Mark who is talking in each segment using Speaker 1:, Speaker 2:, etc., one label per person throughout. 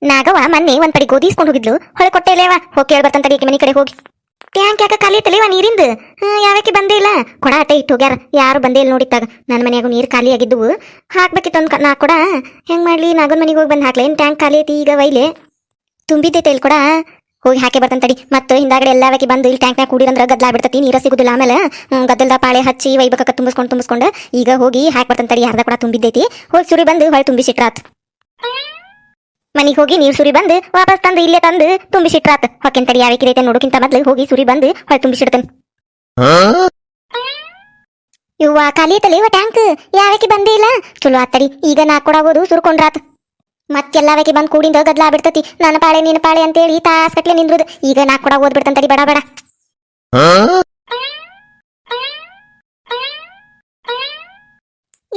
Speaker 1: ನಾಗವ ಮೊನ್ನೆ ಒಂದ್ ಪಡಿ ಗೋಧಿ ಇಸ್ಕೊಂಡು ಹೋಗಿದ್ಲು ಹೊಳೆ ಕೊಟ್ಟೆಲೇವ ಹೋಗಿ ಕೇಳಿ ಬರ್ತಂತ ಮನಿ ಕಡೆ ಹೋಗಿ ಟ್ಯಾಂಕ್ ಯಾಕ ಖಾಲಿ ಐತಲೇವ ನೀರಿಂದು ಯಾವಕ್ಕೆ ಬಂದೇ ಇಲ್ಲ ಕೊಡ ಅಟ್ಟೆ ಇಟ್ಟು ಹೋಗ್ಯಾರ ಯಾರು ಬಂದೇ ಇಲ್ಲ ನೋಡಿತ್ತಾಗ ನನ್ನ ಮನ್ಯಾಗ ನೀರು ಖಾಲಿ ಆಗಿದ್ವು ಹಾಕ್ಬೇಕಿತ್ತು ಒಂದ್ ನಾ ಕೊಡ ಹೆಂಗ್ ಮಾಡ್ಲಿ ನಾಗನ್ ಮನಿಗೆ ಹೋಗಿ ಬಂದು ಹಾಕ್ಲೆ ಏನ್ ಟ್ಯಾಂಕ್ ಖಾಲಿ ಐತಿ ಈಗ ವೈಲೆ ತುಂಬಿದ್ದೈತೆ ಇಲ್ಲಿ ಕೊಡ ಹೋಗಿ ಹಾಕಿ ಬರ್ತಂತಡಿ ಮತ್ತೆ ಹಿಂದಾಗಡೆ ಎಲ್ಲಾವಕ್ಕೆ ಬಂದು ಇಲ್ಲಿ ಟ್ಯಾಂಕ್ನಾಗ ಕೂಡಿರಂದ್ರ ಗದ್ಲಾ ಬಿಡ್ತತಿ ನೀರ ಸಿಗುದಿಲ್ಲ ಆಮೇಲೆ ಗದ್ದಲ್ದ ಪಾಳೆ ಹಚ್ಚಿ ವೈಬೇಕ ತುಂಬಿಸ್ಕೊಂಡು ಈಗ ಹೋಗಿ ಹಾಕಿ ಬರ್ತಂತಡಿ ಅರ್ಧ ಕೊಡ ತುಂಬಿದ್ದೈತಿ ಹೋಗಿ ಸುರಿ ಬಂದು ಹೊಳೆ ತುಂಬಿಸಿಟ್ರಾತ್ ಮನಿಗೆ ಹೋಗಿ ನೀರು ಸುರಿ ಬಂದು ವಾಪಸ್ ತಂದು ಇಲ್ಲೇ ತಂದು ತುಂಬಿಸಿಟ್ರಾತ್ ಹೊಕ್ಕಿನ ತಡಿ ಯಾವಕ್ಕಿರೈತೆ ನೋಡೋಕ್ಕಿಂತ ಮೊದ್ಲು ಹೋಗಿ ಸುರಿ ಬಂದು ಹೊಳೆ ತುಂಬಿಸಿಡ್ತೇನೆ ಇವ್ವ ಖಾಲಿ ಐತಲ್ಲ ಇವ ಟ್ಯಾಂಕ್ ಯಾವಕ್ಕೆ ಬಂದೇ ಇಲ್ಲ ಚಲೋ ಆತಡಿ ಈಗ ನಾ ಕೊಡಾಗೋದು ಸುರ್ಕೊಂಡ್ರಾತ್ ಮತ್ತೆಲ್ಲವಕ್ಕೆ ಬಂದು ಕೂಡಿಂದ ಗದ್ಲಾ ಬಿಡ್ತತಿ ನನ್ನ ಪಾಳೆ ನಿನ್ನ ಪಾಳೆ ಅಂತೇಳಿ ತಾಸ್ ಕಟ್ಲೆ ನಿಂದ್ರುದು ಈಗ ನಾ ಕೊಡ ಓದ್ಬಿಡ್ತಂತಡಿ ಬಡ ಬಡ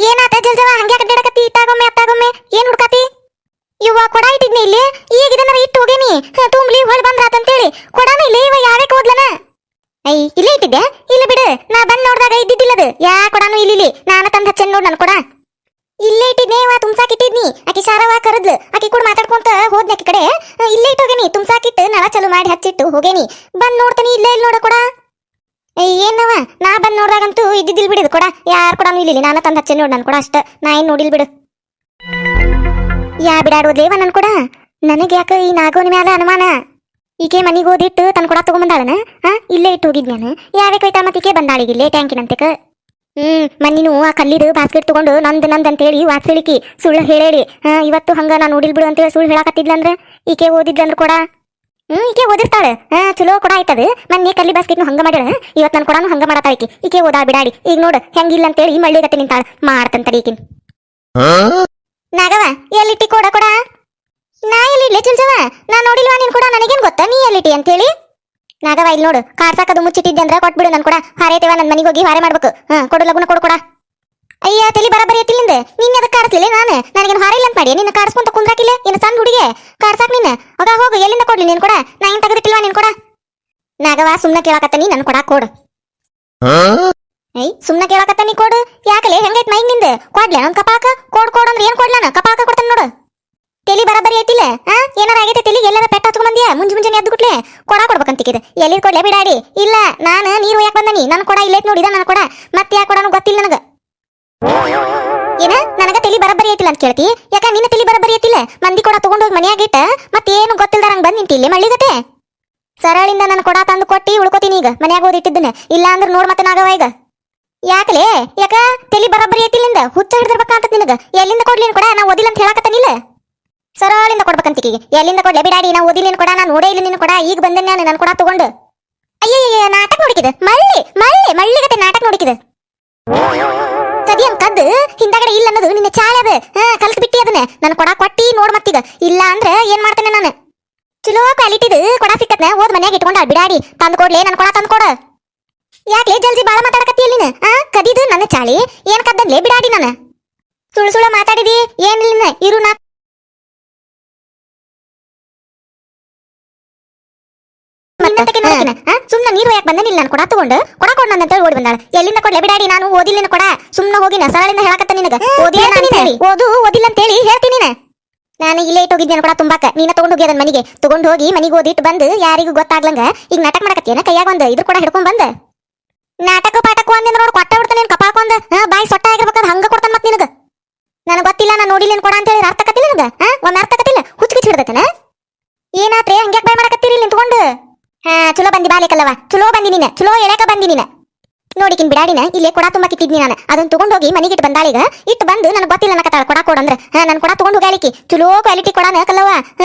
Speaker 1: ಏನಾತ ಜಲ್ಜವ ಹಂಗೆ ಕಡ್ಡಾಡಕತ್ತಿ ಇತ್ತಾಗೊಮ್ಮೆ ಅತ್ತಾಗೊಮ್ಮೆ ಏನ್ ಹುಡ್ಕಾತಿ ಇವ್ವ ಕೊಡ ಇಟ್ಟಿದ್ನಿ ಇಲ್ಲಿ ಈಗ ಇದನ್ನ ಇಟ್ಟು ಹೋಗೇನಿ ತುಂಬ್ಲಿ ಹೊಳ್ ಬಂದ್ರಾತಂತೇಳಿ ಕೊಡಾನ ಇಲ್ಲಿ ಇವ ಯಾವಕ್ಕೆ ಓದ್ಲನ ಐ ಇಲ್ಲೇ ಇಟ್ಟಿದ್ದೆ ಇಲ್ಲ ಬಿಡು ನಾ ಬಂದ್ ನೋಡ್ದಾಗ ಇದ್ದಿದ್ದಿಲ್ಲದು ಯಾ ಕೊಡಾನು ಇಲ್ಲಿ ನಾನು ತಂದ್ ಹಚ್ಚೇನ್ ನೋಡ್ ನನ್ ಕೊಡ ಇಲ್ಲೇ ಇಟ್ಟಿದ್ನೆ ವಾ ತುಂಬಸಾಕ್ ಇಟ್ಟಿದ್ನಿ ಆಕಿ ಶಾರವ ಕರದ್ಲು ಆಕಿ ಕೂಡ ಮಾತಾಡ್ಕೊಂತ ಹೋದ್ನಿ ಆಕಿ ಕಡೆ ಇಲ್ಲೇ ಇಟ್ಟೋಗೇನಿ ತುಂಬಸಾಕಿಟ್ಟು ನಳ ಚಲು ಮಾಡಿ ಹಚ್ಚಿಟ್ಟು ಹೋಗೇನಿ ಬಂದ್ ನೋಡ್ತಾನಿ ಇಲ್ಲೇ ಇಲ್ಲಿ ನೋಡ ಕೊಡ ಏನವ ನಾ ಬಂದ್ ನೋಡ್ದಾಗಂತೂ ಇದ್ದಿದ್ದಿಲ್ ಬಿಡಿದ್ ಕೊಡ ಯಾರು ಕೊಡಾನು ಇಲ್ಲಿ ನಾನು ತಂದ್ ಹಚ್ಚೇನ್ ನೋಡ್ ನನ್ ಕೊಡ ಅಷ್ಟ ನಾ ಏನ್ ನೋಡಿಲ್ ಬಿಡು ಯಾ ಬಿಡಾಡೋದ್ಲೇವ ನನ್ ಕೊಡ ನನಗೆ ಯಾಕ ಈ ನಾಗೋನ ಮ್ಯಾಲ ಅನುಮಾನ ಈಕೆ ಮನಿಗೆ ಓದಿಟ್ಟು ತನ್ ಕೊಡ ತಗೊಂಬಂದಾಳನ ಇಲ್ಲೇ ಇಟ್ಟು ಹೋಗಿದ್ ನಾನು ಯಾವೇ ಕೈತಾ ಮತ್ತೀಕೆ ಬಂದಾಳಿಗಿಲ್ಲೇ ಟ್ಯಾಂಕಿನಂತೆಕ ಮನ್ನಿನು ಆ ಕಲ್ಲಿದು ಬಾಸ್ಕೆಟ್ ತಗೊಂಡು ನಂದ್ ಅಂತೇಳಿ ವಾತ್ಸಳಿಕಿ ಸುಳ್ಳು ಹೇಳಿ ಇವತ್ತು ಹಂಗ ನಾ ನೋಡಿಲ್ ಬಿಡು ಅಂತೇಳಿ ಸುಳ್ಳು ಹೇಳಾಕತ್ತಿದ್ಲಂದ್ರ ಈಕೆ ಓದಿದ್ಲಂದ್ರ ಕೊಡ ಈಕೆ ಓದಿರ್ತಾಳೆ ಚಲೋ ಕೊಡ ಆಯ್ತದ ಮೊನ್ನೆ ಕಲ್ಲಿ ಬಾಸ್ಕೆಟ್ನು ಹಂಗ ಮಾಡ್ಯಾಳ ಇವತ್ ನನ್ ಕೊಡಾನು ಹಂಗ ಮಾಡತಾಳಿಕಿ ಈಕೆ ಓದಾ ಬಿಡಾಡಿ ಈಗ ನೋಡು ಹೆಂಗಿಲ್ಲ ಅಂತೇಳಿ ಮಳ್ಳಿಗತ್ತೆ ನಿಂತಾಳ ಮಾಡ್ತಂತಡಿ ಈಕಿನ್ ನಾಗವ ಎಲ್ಲಿಟ್ಟಿ ಕೊಡ ಕೊಡ ನಾ ಎಲ್ಲಿಡ್ಲೆ ಚುಲ್ಜವ ನಾ ನೋಡಿಲ್ವಾ ನಿನ್ ಕೂಡ ನನಗೇನ್ ಗೊತ್ತಾ ನೀ ಎಲ್ಲಿಟ್ಟಿ ಅಂತೇಳಿ ನಾಗವ ಇಲ್ಲಿ ನೋಡು ಕಾರ್ಸಾಕದು ಮುಚ್ಚಿಟ್ಟಿದ್ದೆ ಅಂದ್ರ ಕೊಟ್ಬಿಡು ನನ್ ಕೂಡ ಹಾರೇತೇವ ನನ್ ಮನಿಗೆ ಹೋಗಿ ಹಾರೆ ಮಾಡ್ಬೇಕು ಕೊಡು ಲಗುನ ಕೊಡು ಕೊಡ ಅಯ್ಯ ತಲಿ ಬರಬರಿ ಎತ್ತಿಲಿಂದ ನಿನ್ನ ಅದಕ್ಕೆ ಕಾಡಿಸ್ಲಿಲ್ಲ ನನಗೇನು ಹಾರ ಇಲ್ಲ ಅಂತ ಮಾಡಿ ನಿನ್ನ ಕಾಡಿಸ್ಕೊಂತ ಕುಂದ್ರಾಕಿಲ್ಲ ಇನ್ನು ಸಣ್ಣ ಹುಡುಗಿ ಕಾಡ್ಸಾಕ್ ನಿನ್ನ ಹೋಗ ಹೋಗು ಎಲ್ಲಿಂದ ಕೊಡ್ಲಿ ನೀನ್ ಕೂಡ ನಾ ಏನ್ ತೆಗೆದಿಟ್ಟಿಲ್ವಾ ನೀನ್ ಕೂಡ ನಾಗವ ಸುಮ್ನ ಕೇಳಾಕತ್ತಾನಿ ನನ್ ಕೊಡ ಕೊಡು ಸುಮ್ನ ಕೇಳಾಕತ್ತಾನಿ ಕೊಡು ಯಾಕಲೆ ಹೆಂಗೈತ್ ಮೈ ನಿಂದ ಕೊಡ್ಲೆ ನನ್ ಕಪಾಕ ಕೊಡ್ ಅಂದ್ರೆ ಏನ್ ಕೊಡ್ಲಾನ ಕಪಾಕ ಕೊಡ್ತಾನ ನೋಡು ತೆಲಿ ಬರಬರಿ ಐತಿಲ್ಲ ಏನಾರ ಆಗೈತೆ ತೆಲಿಗೆ ಎಲ್ಲಾರ ಪೆಟ್ಟ ಹಚ್ಕೊಂಡ್ ಬಂದ್ಯಾ ಮುಂಜಾನೆ ಎದ್ದು ಗುಟ್ಲೆ ಕೊಡ ಕೊಡ್ಬೇಕಂತಿಕ್ಕಿದ ಎಲ್ಲಿ ಕೊಡ್ಲೆ ಬಿಡಾಡಿ ಇಲ್ಲ ನಾನು ನೀರು ಯಾಕೆ ಬಂದನಿ ನನ್ ಕೊಡ ಇಲ್ಲೈತ್ ನೋಡಿದ ನನ್ ಕೊಡ ಮತ್ತೆ ಯಾಕೆ ಕೊಡನು ಗೊತ್ತಿಲ್ಲ ನನಗ ಏನ ನನಗ ತೆಲಿ ಬರಬರಿ ಐತಿಲ್ಲ ಅಂತ ಕೇಳ್ತಿ ಯಾಕ ನಿನ್ನ ತೆಲಿ ಬರಬರಿ ಐತಿಲ್ಲ ಮಂದಿ ಕೊಡ ತಗೊಂಡೋಗಿ ಮನ್ಯಾಗಿಟ್ಟ ಮತ್ತೇನು ಗೊತ್ತಿಲ್ದಾರಂಗ್ ಬಂದ್ ನಿಂತಿಲ್ಲ ಮಳ್ಳಿಗತೆ ಸರಳಿಂದ ನನ್ ಕೊಡ ತಂದು ಕೊಟ್ಟಿ ಉಳ್ಕೋತೀನಿ ಈಗ ಮನ್ಯಾಗ ಓದಿಟ್ಟಿದ್ದನೆ ಇಲ್ಲ ಅಂದ್ರೆ ನೋಡ್ ಮತ್ತೆ ನಾಗವ ಈಗ ಯಾಕಲೇ ಯಾಕ ತೆಲಿ ಬರಬರಿ ಐತಿಲ್ಲಿಂದ ಹುಚ್ಚ ಹಿಡಿದಿರ್ಬೇಕಂತ ನಿನಗ ಎಲ್ಲಿಂದ ಕೊಡ್ಲಿ ಕೊಡ ನಾ ಓದಿಲ್ಲ ಅಂತ ಹೇಳಕತ್ತಾನಿಲ್ಲ ಸರಳಿಂದ ಕೊಡ್ಬೇಕಂತಿಕಿಗೆ ಎಲ್ಲಿಂದ ಕೊಡ್ಲೆ ಬಿಡಾಡಿ ನಾ ಓದಿಲ್ಲ ಕೊಡ ನಾನು ನೋಡೇ ಇಲ್ಲ ನಿನ್ನ ಕೊಡ ಈಗ ಬಂದೆ ನಾನು ನನ್ ಕೊಡ ತಗೊಂಡು ಅಯ್ಯಯ್ಯ ನಾಟಕ ನೋಡಿಕಿದ ಮಳ್ಳಿಗತೆ ನಾಟಕ ನೋಡಿಕಿದ ಸದಿಯಂ ಕದ್ದು ಹಿಂದಾಗಡೆ ಇಲ್ಲ ಅನ್ನೋದು ನಿನ್ನ ಚಾಳೆ ಅದ ಕಲ್ತ್ ಬಿಟ್ಟಿ ಅದನ್ನ ನನ್ ಕೊಡ ಕೊಟ್ಟಿ ನೋಡ್ ಮತ್ತೀಗ ಇಲ್ಲ ಅಂದ್ರೆ ಏನ್ ಮಾಡ್ತೇನೆ ನಾನು ಚಲೋ ಕ್ವಾಲಿಟಿದು ಕೊಡ ಸಿಕ್ಕತ್ನ ಓದ್ ಮನ್ಯಾಗ ಇಟ್ಕೊಂಡ ಬಿಡಾಡಿ ತಂದು ಕೊಡ್ಲೆ ನನ್ ಕೊಡ ತಂದು ಕೊಡ ಯಾಕ್ಲೆ ಜಲ್ದಿ ಬಾಳ ಮಾತಾಡಕತ್ತಿ ಅಲ್ಲಿನ ಕದಿದು ನನ್ನ ಚಾಳಿ ಏನ್ ಕದ್ದನ್ಲೆ ಬಿಡಾಡಿ ನಾನು ಸುಳ್ಳು ಮಾತಾಡಿದಿ ಏನಿಲ್ಲ ಇರು ನಾ ಸುಮ್ನ ನೀರು ಯಾಕೆ ಬಂದನಿಲ್ಲ ನಾನು ಕೊಡ ತಗೊಂಡು ಕೊಡ ಕೊಡ್ ಓಡಿ ಬಂದಾಳ ಎಲ್ಲಿಂದ ಕೊಡ್ಲೆ ಬಿಡಾಡಿ ನಾನು ಓದಿಲ್ಲ ಕೊಡ ಸುಮ್ನ ಹೋಗಿ ಸರಳಿಂದ ಹೇಳಕತ್ತ ನಿನಗ ಓದು ಓದಿಲ್ಲ ಅಂತ ಹೇಳಿ ಹೇಳ್ತೀನಿ ನಾನು ಇಲ್ಲೇ ಇಟ್ಟೋಗಿದ್ದೇನೆ ಕೊಡ ತುಂಬಾಕ ನೀನ ತಗೊಂಡ್ ಹೋಗಿ ಅದನ್ನ ಮನಿಗೆ ತಗೊಂಡ್ ಹೋಗಿ ಮನಿಗೆ ಓದಿಟ್ಟು ಬಂದು ಯಾರಿಗೂ ಗೊತ್ತಾಗ್ಲಂಗ ಈಗ ನಾಟಕ ಮಾಡಕತ್ತೇನ ಕೈಯಾಗ ಒಂದು ಇದ್ರ ಕೂಡ ಹಿಡ್ಕೊಂಡ್ ಬಂದ ನಾಟಕ ಪಾಠಕ್ಕೂ ಅಂದಿನ ನೋಡ್ ಕೊಟ್ಟ ಬಿಡ್ತಾನೆ ಕಪಾಕೊಂದ ಬಾಯಿ ಸೊಟ್ಟ ಆಗಿರ್ಬೇಕಾದ್ರೆ ಹಂಗ ಕೊಡ್ತಾನ ಮತ್ ನಿನಗ ನನಗೆ ಗೊತ್ತಿಲ್ಲ ನಾನು ನೋಡಿಲ್ಲ ಕೊಡ ಅಂತ ಹೇಳಿ ಅರ್ಥ ಕತ್ತಿಲ್ಲ ನನಗ ಒಂದ್ ಅರ್ಥ ಕತ್ತಿಲ್ಲ ಹುಚ್ಚಿಗೆ ಹಿಡ್ದತನ ಏನಾತ್ರೆ ಹಂಗ್ಯಾಕ್ ಬಾಯ್ ಮಾಡಕತ್ತೀರಿ ನಿಂತ್ಕೊಂಡು ಚಲೋ ಬಂದಿ ಬಾಲಿಕಲ್ಲವ ಚಲೋ ಬಂದಿ ನೀನ ಚಲೋ ಎಳಕ ಬಂದಿ ನೀನ ನೋಡಿಕಿನ್ ಬಿಡಾಡಿನ ಇಲ್ಲೇ ಕೊಡ ತುಂಬಾ ಕಿಟ್ಟಿದ್ನಿ ನಾನು ಅದನ್ನ ತಗೊಂಡೋಗಿ ಮನೆಗೆ ಇಟ್ಟು ಬಂದಾಳೀಗ ಇಟ್ಟು ಬಂದು ನನಗೆ ಗೊತ್ತಿಲ್ಲ ಅನ್ನಕತ್ತಾಳ ಕೊಡ ಕೊಡಂದ್ರೆ ನನ್ ಕೊಡ ತಗೊಂಡು ಹೋಗಾಳಿಕಿ ಚಲೋ ಕ್ವಾಲಿಟಿ ಕೊಡನ ಕಲ್ಲವ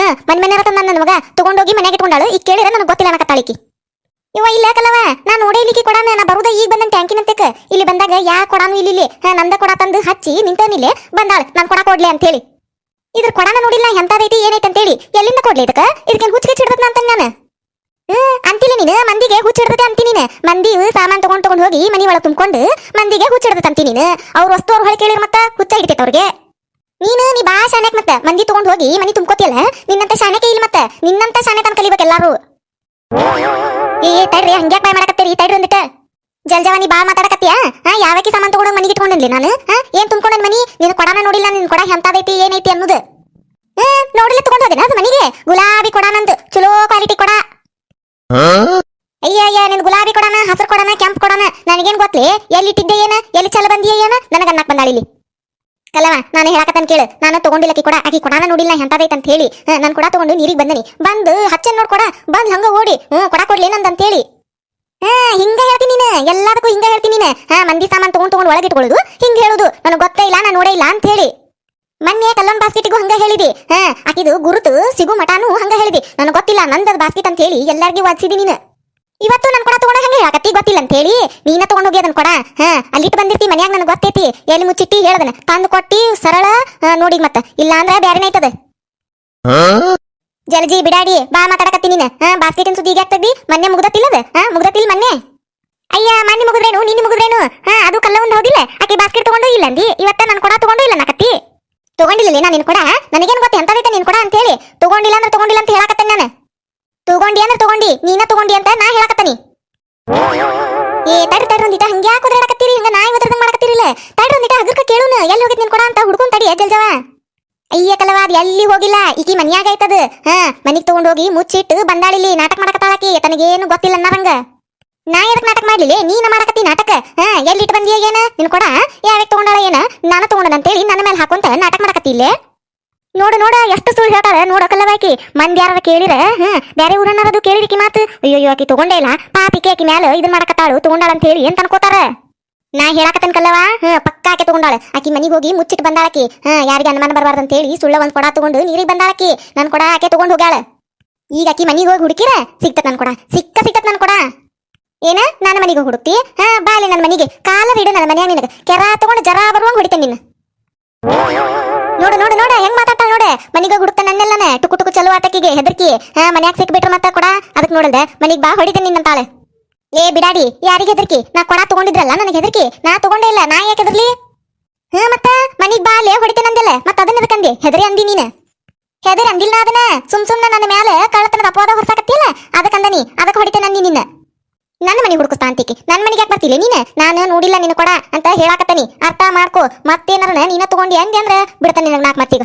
Speaker 1: ಮನೆ ನನ್ನ ಮಗ ತಗೊಂಡೋಗಿ ಮನೆಗೆ ಇಟ್ಕೊಂಡಾಳು ಈಗ ಕೇಳಿದ್ರೆ ನನಗೆ ಗೊತ್ತಿಲ್ಲ ಅನ್ನಕತ್ತಾಳಿಕಿ ಇವ ಇಲ್ಲ ಕಲ್ಲವ ನಾ ನೋಡೇಲಿಕ್ಕೆ ಕೊಡನ ನಾ ಬರುದ ಈಗ ಬಂದನ್ ಟ್ಯಾಂಕಿನಂತೆಕ ಇಲ್ಲಿ ಬಂದಾಗ ಯಾ ಕೊಡಾನು ಇಲ್ಲಿ ನಂದ ಕೊಡ ತಂದು ಹಚ್ಚಿ ನಿಂತನಿಲೆ ಬಂದಾಳ ನನ್ ಕೊಡ ಕೊಡ್ಲಿ ಅಂತ ಹೇಳಿ ಇದ್ರ ಕೊಡನ ನೋಡಿಲ್ಲ ಎಂತದೈತಿ ಏನೈತಿ ಅಂತ ಹೇಳಿ ಎಲ್ಲಿಂದ ಕೊಡ್ಲಿ ಇದಕ್ಕ ಇದಕ್ಕೇನ್ ಹುಚ್ಚಿಗೆ ಹಿಡ್ದತ್ ಅಂತ ನಾನು ಅಂತಿಲ್ಲ ನೀನು ಮಂದಿಗೆ ಹುಚ್ಚಿಡ್ದತೆ ಅಂತಿ ನೀನು ಮಂದಿ ಸಾಮಾನ್ ತಗೊಂಡ್ ಹೋಗಿ ಮನಿ ಒಳಗೆ ತುಂಬಿಕೊಂಡು ಮಂದಿಗೆ ಹುಚ್ಚಿಡ್ದತೆ ಅಂತಿ ನೀನು ಅವ್ರ ವಸ್ತು ಅವ್ರ ಹೊಳೆ ಕೇಳಿರ್ ಮತ್ತ ಹುಚ್ಚ ಹಿಡಿತೈತೆ ಅವ್ರಿಗೆ ನೀ ಬಾ ಶಾಣೆಕ್ ಮತ್ತ ಮಂದಿ ತಗೊಂಡ್ ಹೋಗಿ ಮನಿ ತುಂಬ್ಕೋತಿಯಲ್ಲ ನಿನ್ನಂತ ಶಾಣೆಕೆ ಇಲ್ಲ ಮತ್ತ ನಿನ್ನಂತ ಶಾಣೆ ತನ್ ಕಲಿಬೇಕು ಎಲ್ಲಾರು ತಡ್ರಿ ಹಂಗ್ಯಾಕ್ ಬಾಯ್ ಮಾಡಕತ್ತೀರಿ ತಡ್ರಿ ಒಂದಿಟ ಜಲ್ಜವಾನಿ ಬಾ ಮಾತಾಡಕತ್ತೀಯ ಯಾವಕ್ಕೆ ಸಾಮಾನ್ ತಗೊಂಡೋಗಿ ಮನಿಗೆ ಇಟ್ಕೊಂಡನ್ಲಿ ನಾನು ಏನ್ ತುಂಬ್ಕೊಂಡನ್ ಮನಿ ನಿನ್ ಕೊಡನ ನೋಡಿಲ್ಲ ನಿನ್ ಕೊಡ ಎಂತದೈತಿ ಏನೈತಿ ಅನ್ನೋದು ನೋಡಿಲ್ಲ ತಗೊಂಡ್ ಬಂದಿನ ಅದು ಮನಿಗೆ ಗುಲಾಬಿ ಕೊಡ ನಂದು ಚಲೋ ಕ್ವಾಲಿಟಿ ಕೊಡ. ಅಯ್ಯ ನಿನ್ ಗುಲಾಬಿ ಕೊಡನ ಹಸಿರು ಕೊಡನ ಕೆಂಪು ಕೊಡನ ನನಗೇನ್ ಗೊತ್ತಲಿ ಎಲ್ಲಿ ಇಟ್ಟಿದ್ದೆ ಏನ ಎಲ್ಲಿ ಚಲ ಬಂದಿಯ ಏನ ನನಗ ಅನ್ನಕ್ ಬಂದಾಳಿಲಿ ಕಲ್ಲವ. ನಾನು ಹೇಳಕತ್ತನ್ ಕೇಳು, ನಾನು ತಗೊಂಡಿಲ್ಲ ಆಕಿ ಕೊಡಾನ ನೋಡಿಲ್ಲ ಎಂತದೈತೆ ಅಂತ ಹೇಳಿ ನಾನು ಕೊಡ ತಗೊಂಡು ನೀರಿಗೆ ಬಂದನಿ. ಬಂದು ಹಚ್ಚನ್ ನೋಡ್ ಕೊಡ ಬಂದ್ ಹಂಗ ಓಡಿ ಕೊಡ ಕೊಡ್ಲಿ ನಂದಂತ ಹೇಳಿ ಹಿಂಗ ಹೇಳ್ತೀನಿ ನೀನು, ಎಲ್ಲದಕ್ಕೂ ಹಿಂಗ ಹೇಳ್ತೀನಿ ನೀನು. ಮಂದಿ ಸಾಮಾನ್ ತಗೊಂಡು ಒಳಗಿಟ್ಕೊಳ್ಳೋದು ಹಿಂಗ ಹೇಳುದು ನನಗೆ ಗೊತ್ತೇ ಇಲ್ಲ ನಾನು ನೋಡೇ ಇಲ್ಲ ಅಂತ ಹೇಳಿ. ಮೊನ್ನೆ ಕಲ್ಲೊಂದ್ ಬಾಸ್ಕೆಟ್ಗೂ ಹಂಗ ಹೇಳಿದಿ. ಆಕಿದು ಗುರುತು ಸಿಗು ಮಟಾನು ಹಂಗ ಹೇಳಿದಿ. ನನಗೆ ಗೊತ್ತಿಲ್ಲ ನಂದದ ಬಾಸ್ಕೆಟ್ ಅಂತ ಹೇಳಿ ಎಲ್ಲಾರ್ಗಿ ವಾದಿಸಿದಿ ನೀನು. ಇವತ್ತು ನನ್ ಕೊಡ ತಗೊಂಡ ಹಂಗ ಹೇಳಕತ್ತಿ ಗೊತ್ತಿಲ್ಲ ಅಂತ ಹೇಳಿ ನೀನ ತಗೊಂಡ್ ಹೋಗಿ ಅದನ್ ಕೊಡ ಅಲ್ಲಿಟ್ಟು ಬಂದಿರ್ತಿ ಮನ್ಯಾಗ ನನಗೆ ಗೊತ್ತೈತಿ ಎಲ್ಲಿ ಮುಚ್ಚಿಟ್ಟಿ ಹೇಳದನ ತಂದು ಕೊಟ್ಟಿ ಸರಳ ನೋಡಿ ಮತ್ತ ಇಲ್ಲ ಅಂದ್ರೆ ಬ್ಯಾರೆನೇ ಐತದ. ಜಲಜಿ ಬಿಡಾಡಿ ಬಾ ಮಾತಾಡಕತ್ತಿ ನೀನು. ಬಾಸ್ಕೆಟಿನ ಸುದ್ದಿ ಈಗ ಆಗ್ತದಿ ಮೊನ್ನೆ ಮುಗ್ದತ್ತಿಲ್ಲದ ಮುಗ್ದತ್ತಿಲ್ಲ ಮೊನ್ನೆ. ಅಯ್ಯ ಮೊನ್ನೆ ಮುಗಿದ್ರೇನು ನಿನ್ನೆ ಮುಗಿದ್ರೇನು ಅದು ಕಲ್ಲ ಒಂದು ಹೌದಿಲ್ಲ. ಆಕೆ ಬಾಸ್ಕೆಟ್ ತಗೊಂಡು ಇಲ್ಲ ಅಂದಿ, ಇವತ್ತ ನನ್ ಕೊಡ ತಗೊಂಡು ಇಲ್ಲ ನಾಕತ್ತಿ. ತಗೊಂಡಿಲ್ಲ ನಾನು ನಿನ್ ಕೊಡ ನನಗೇನು ಗೊತ್ತ ಎಂತದೈತೆ ನಿನ್ ಕೊಡ ಅಂತ ಹೇಳಿ. ತಗೊಂಡಿಲ್ಲ ಅಂದ್ರೆ ತಗೊಂಡಿಲ್ಲ ಅಂತ ಹೇಳಕತ್ತೇನೆ ನಾನು. ತಗೊಂಡಿ ಅಂದ್ರೆ ತಗೊಂಡಿ ನೀನ ತಗೊಂಡಿ ಅಂತ ನಾ ಹೇಳಕತ್ತನಿ. ತಡ್ರಿ ಒಂದಿಟ ಹಂಗೆ ಯಾಕೆ ಓದಾಡಕತ್ತೀರಿ ಹಂಗ ನಾಯಿ ಓದ್ರದಂಗ್ ಮಾಡಕತ್ತೀರಿಲ್ಲ. ತಡ್ರಿ ಒಂದಿಟ ಹಗರ್ಕ ಕೇಳುನು ಎಲ್ಲಿ ಹೋಗಿದ್ ನಿನ್ ಕೊಡ ಅಂತ ಹುಡ್ಕೊಂಡ್ ತಡಿ ಜಲ್ಜವ. ಅಯ್ಯ ಕಲವ ಅದ್ ಎಲ್ಲಿ ಹೋಗಿಲ್ಲ ಈಕಿ ಮನ್ಯಾಗ ಐತದ. ಮನಿಗ್ ತಗೊಂಡೋಗಿ ಮುಚ್ಚಿಟ್ಟು ಬಂದಾಳಿಲಿ ನಾಟಕ ಮಾಡಕತ್ತಾಳಕಿ ತನಗೇನು ಗೊತ್ತಿಲ್ಲ ಅನ್ನರಂಗ. ನಾ ಎದಕ್ ನಾಟಕ ಮಾಡ್ಲಿಲ್ಲ ನೀನ ಮಾಡಕತ್ತಿ ನಾಟಕ. ಎಲ್ಲಿಟ್ಟು ಬಂದಿಯ ಏನ ನಿನ್ ಕೊಡ ಯಾವಾಗ ತಗೊಂಡಾಳ ಏನ ನಾನು ತಗೊಂಡನಂತೇಳಿ ನನ್ನ ಮೇಲೆ ಹಾಕೊಂತ ನಾಟಕ ಮಾಡಕತ್ತಿ ಇಲ್ಲೇ. ನೋಡ ಎಷ್ಟು ಸುಳ್ಳು ಹೇಳ್ತಾರ ನೋಡ ಕಲ್ಲವಾಕಿ. ಮಂದಿ ಯಾರ ಕೇಳಿರ ಬ್ಯಾರೆ ಊರನ್ನರದು ಕೇಳಿರಿಕಿ ಮಾತು ಅಯ್ಯೋ ಆಕಿ ತಗೊಂಡೇ ಇಲ್ಲ ಪಾಪಿಕೆ ಆಕಿ ಮ್ಯಾಲ ಇದನ್ ಮಾಡಕತ್ತಾಳು ತಗೊಂಡಾಳ ಅಂತ ಹೇಳಿ ಅಂತ ಅನ್ಕೋತಾರ. ನಾ ಹೇಳಾಕತ್ತನ್ ಕಲ್ಲವ ಪಕ್ಕ ಆಕೆ ತಗೊಂಡಾಳ. ಆಕಿ ಮನಿಗ್ ಹೋಗಿ ಮುಚ್ಚಿಟ್ಟು ಬಂದಾಳಕಿ. ಯಾರಿಗೆ ಅನುಮಾನ ಬರಬಾರ್ದು ಅಂತ ಹೇಳಿ ಸುಳ್ಳ ಒಂದ್ ಕೊಡ ತಗೊಂಡು ನೀರಿಗೆ ಬಂದಾಳಕಿ. ನನ್ ಕೊಡ ಆಕೆ ತಗೊಂಡ್ ಹೋಗ್ಯಾಳ. ಈಗ ಆಕಿ ಮನಿಗ್ ಹೋಗಿ ಹುಡುಕಿರ ಸಿಕ್ತತ್ ನನ್ ಕೊಡ ಸಿಕ್ಕತ್ ನನ್ ಕೊಡ. ಏನ ನನ್ನ ಮನಿಗೆ ಹೋಗಿ ಹುಡುಕ್ತಿ ಬಾಲೆ ನನ್ನ ಮನಿಗೆ ಕಾಲರ್ ಇಡು ನನ್ನ ಮನ್ಯಾಗ ನಿನಗ ಕೆರ ತಗೊಂಡು ಜರಾ ಬರುವಂಗ ಹೊಡಿತೇನೆ ನಿನ್ನ. ನೋಡ ಹೆಂಗ್ ಮಾತಾಡ್ತಾಳ ನೋಡ. ಮನಿಗ ಹುಡುಕ್ತ ನನ್ನೆಲ್ಲನೆ ಟುಕು ಚಲೋ ಆತಕಿಗೆ ಹೆದರ್ಕಿ ಮನ್ಯಾಗ ಸಿಕ್ಬಿಟ್ರ ಮತ್ತ ಕೊಡ ಅದಕ್ ನೋಡಲ್ದೆ ಮನಿಗ್ ಬಾ ಹೊಡಿತೇನೆ ನಿನ್ನಂತಾಳೆ. ಏ ಬಿಡಾಡಿ ಯಾರಿಗೆ ಹೆದರ್ಕಿ ನಾ ಕೊಡ ತಗೊಂಡಿದ್ರಲ್ಲ ನನಗೆ ಹೆದರ್ಕಿ ನಾ ತಗೊಂಡೇ ಇಲ್ಲ ನಾ ಯಾಕೆ ಹೆದರ್ಲಿ. ಮತ್ತ ಮನಿಗ್ ಬಾಲೆ ಹೊಡಿತೇನೆ ಅಂದಿಲ್ಲ ಮತ್ತ ಅದನ್ನ ಎದಕ್ಕಂದಿ ಹೆದರಿ ಅಂದಿ ನೀನು. ಹೆದರಿ ಅಂದಿಲ್ಲ ಅದನ್ನ ಸುಮ್ನ ನನ್ನ ಮ್ಯಾಲ ಕಳ್ಳತನದ ಅಪವಾದ ಹೊರಸಾಕತ್ತಿಲ್ಲ ಅದಕ್ಕಂದನಿ ಅದಕ್ಕೆ ಹೊಡಿತೇನೆ ಅಂದಿ ನಿನ್ನ. ನನ್ನ ಮನೆ ಹುಡುಕಿಸ್ತಾ ಅಂತಿಕಿ ನನ್ನ ಮನೆಗೆ ಯಾಕೆ ಬರ್ತಿಲ್ಲ ನೀನು. ನಾನು ನೋಡಿಲ್ಲ ನಿನ್ನ ಕೊಡ ಅಂತ ಹೇಳಾಕತ್ತನಿ ಅರ್ಥ ಮಾಡ್ಕೋ. ಮತ್ತೇನಾರ ನೀನ ತಗೊಂಡಿ ಅಂದೆ ಅಂದ್ರೆ ಬಿಡ್ತಾನೆ ನಿನಗೆ ನಾಲ್ಕು ಮತ್ತೀಗ.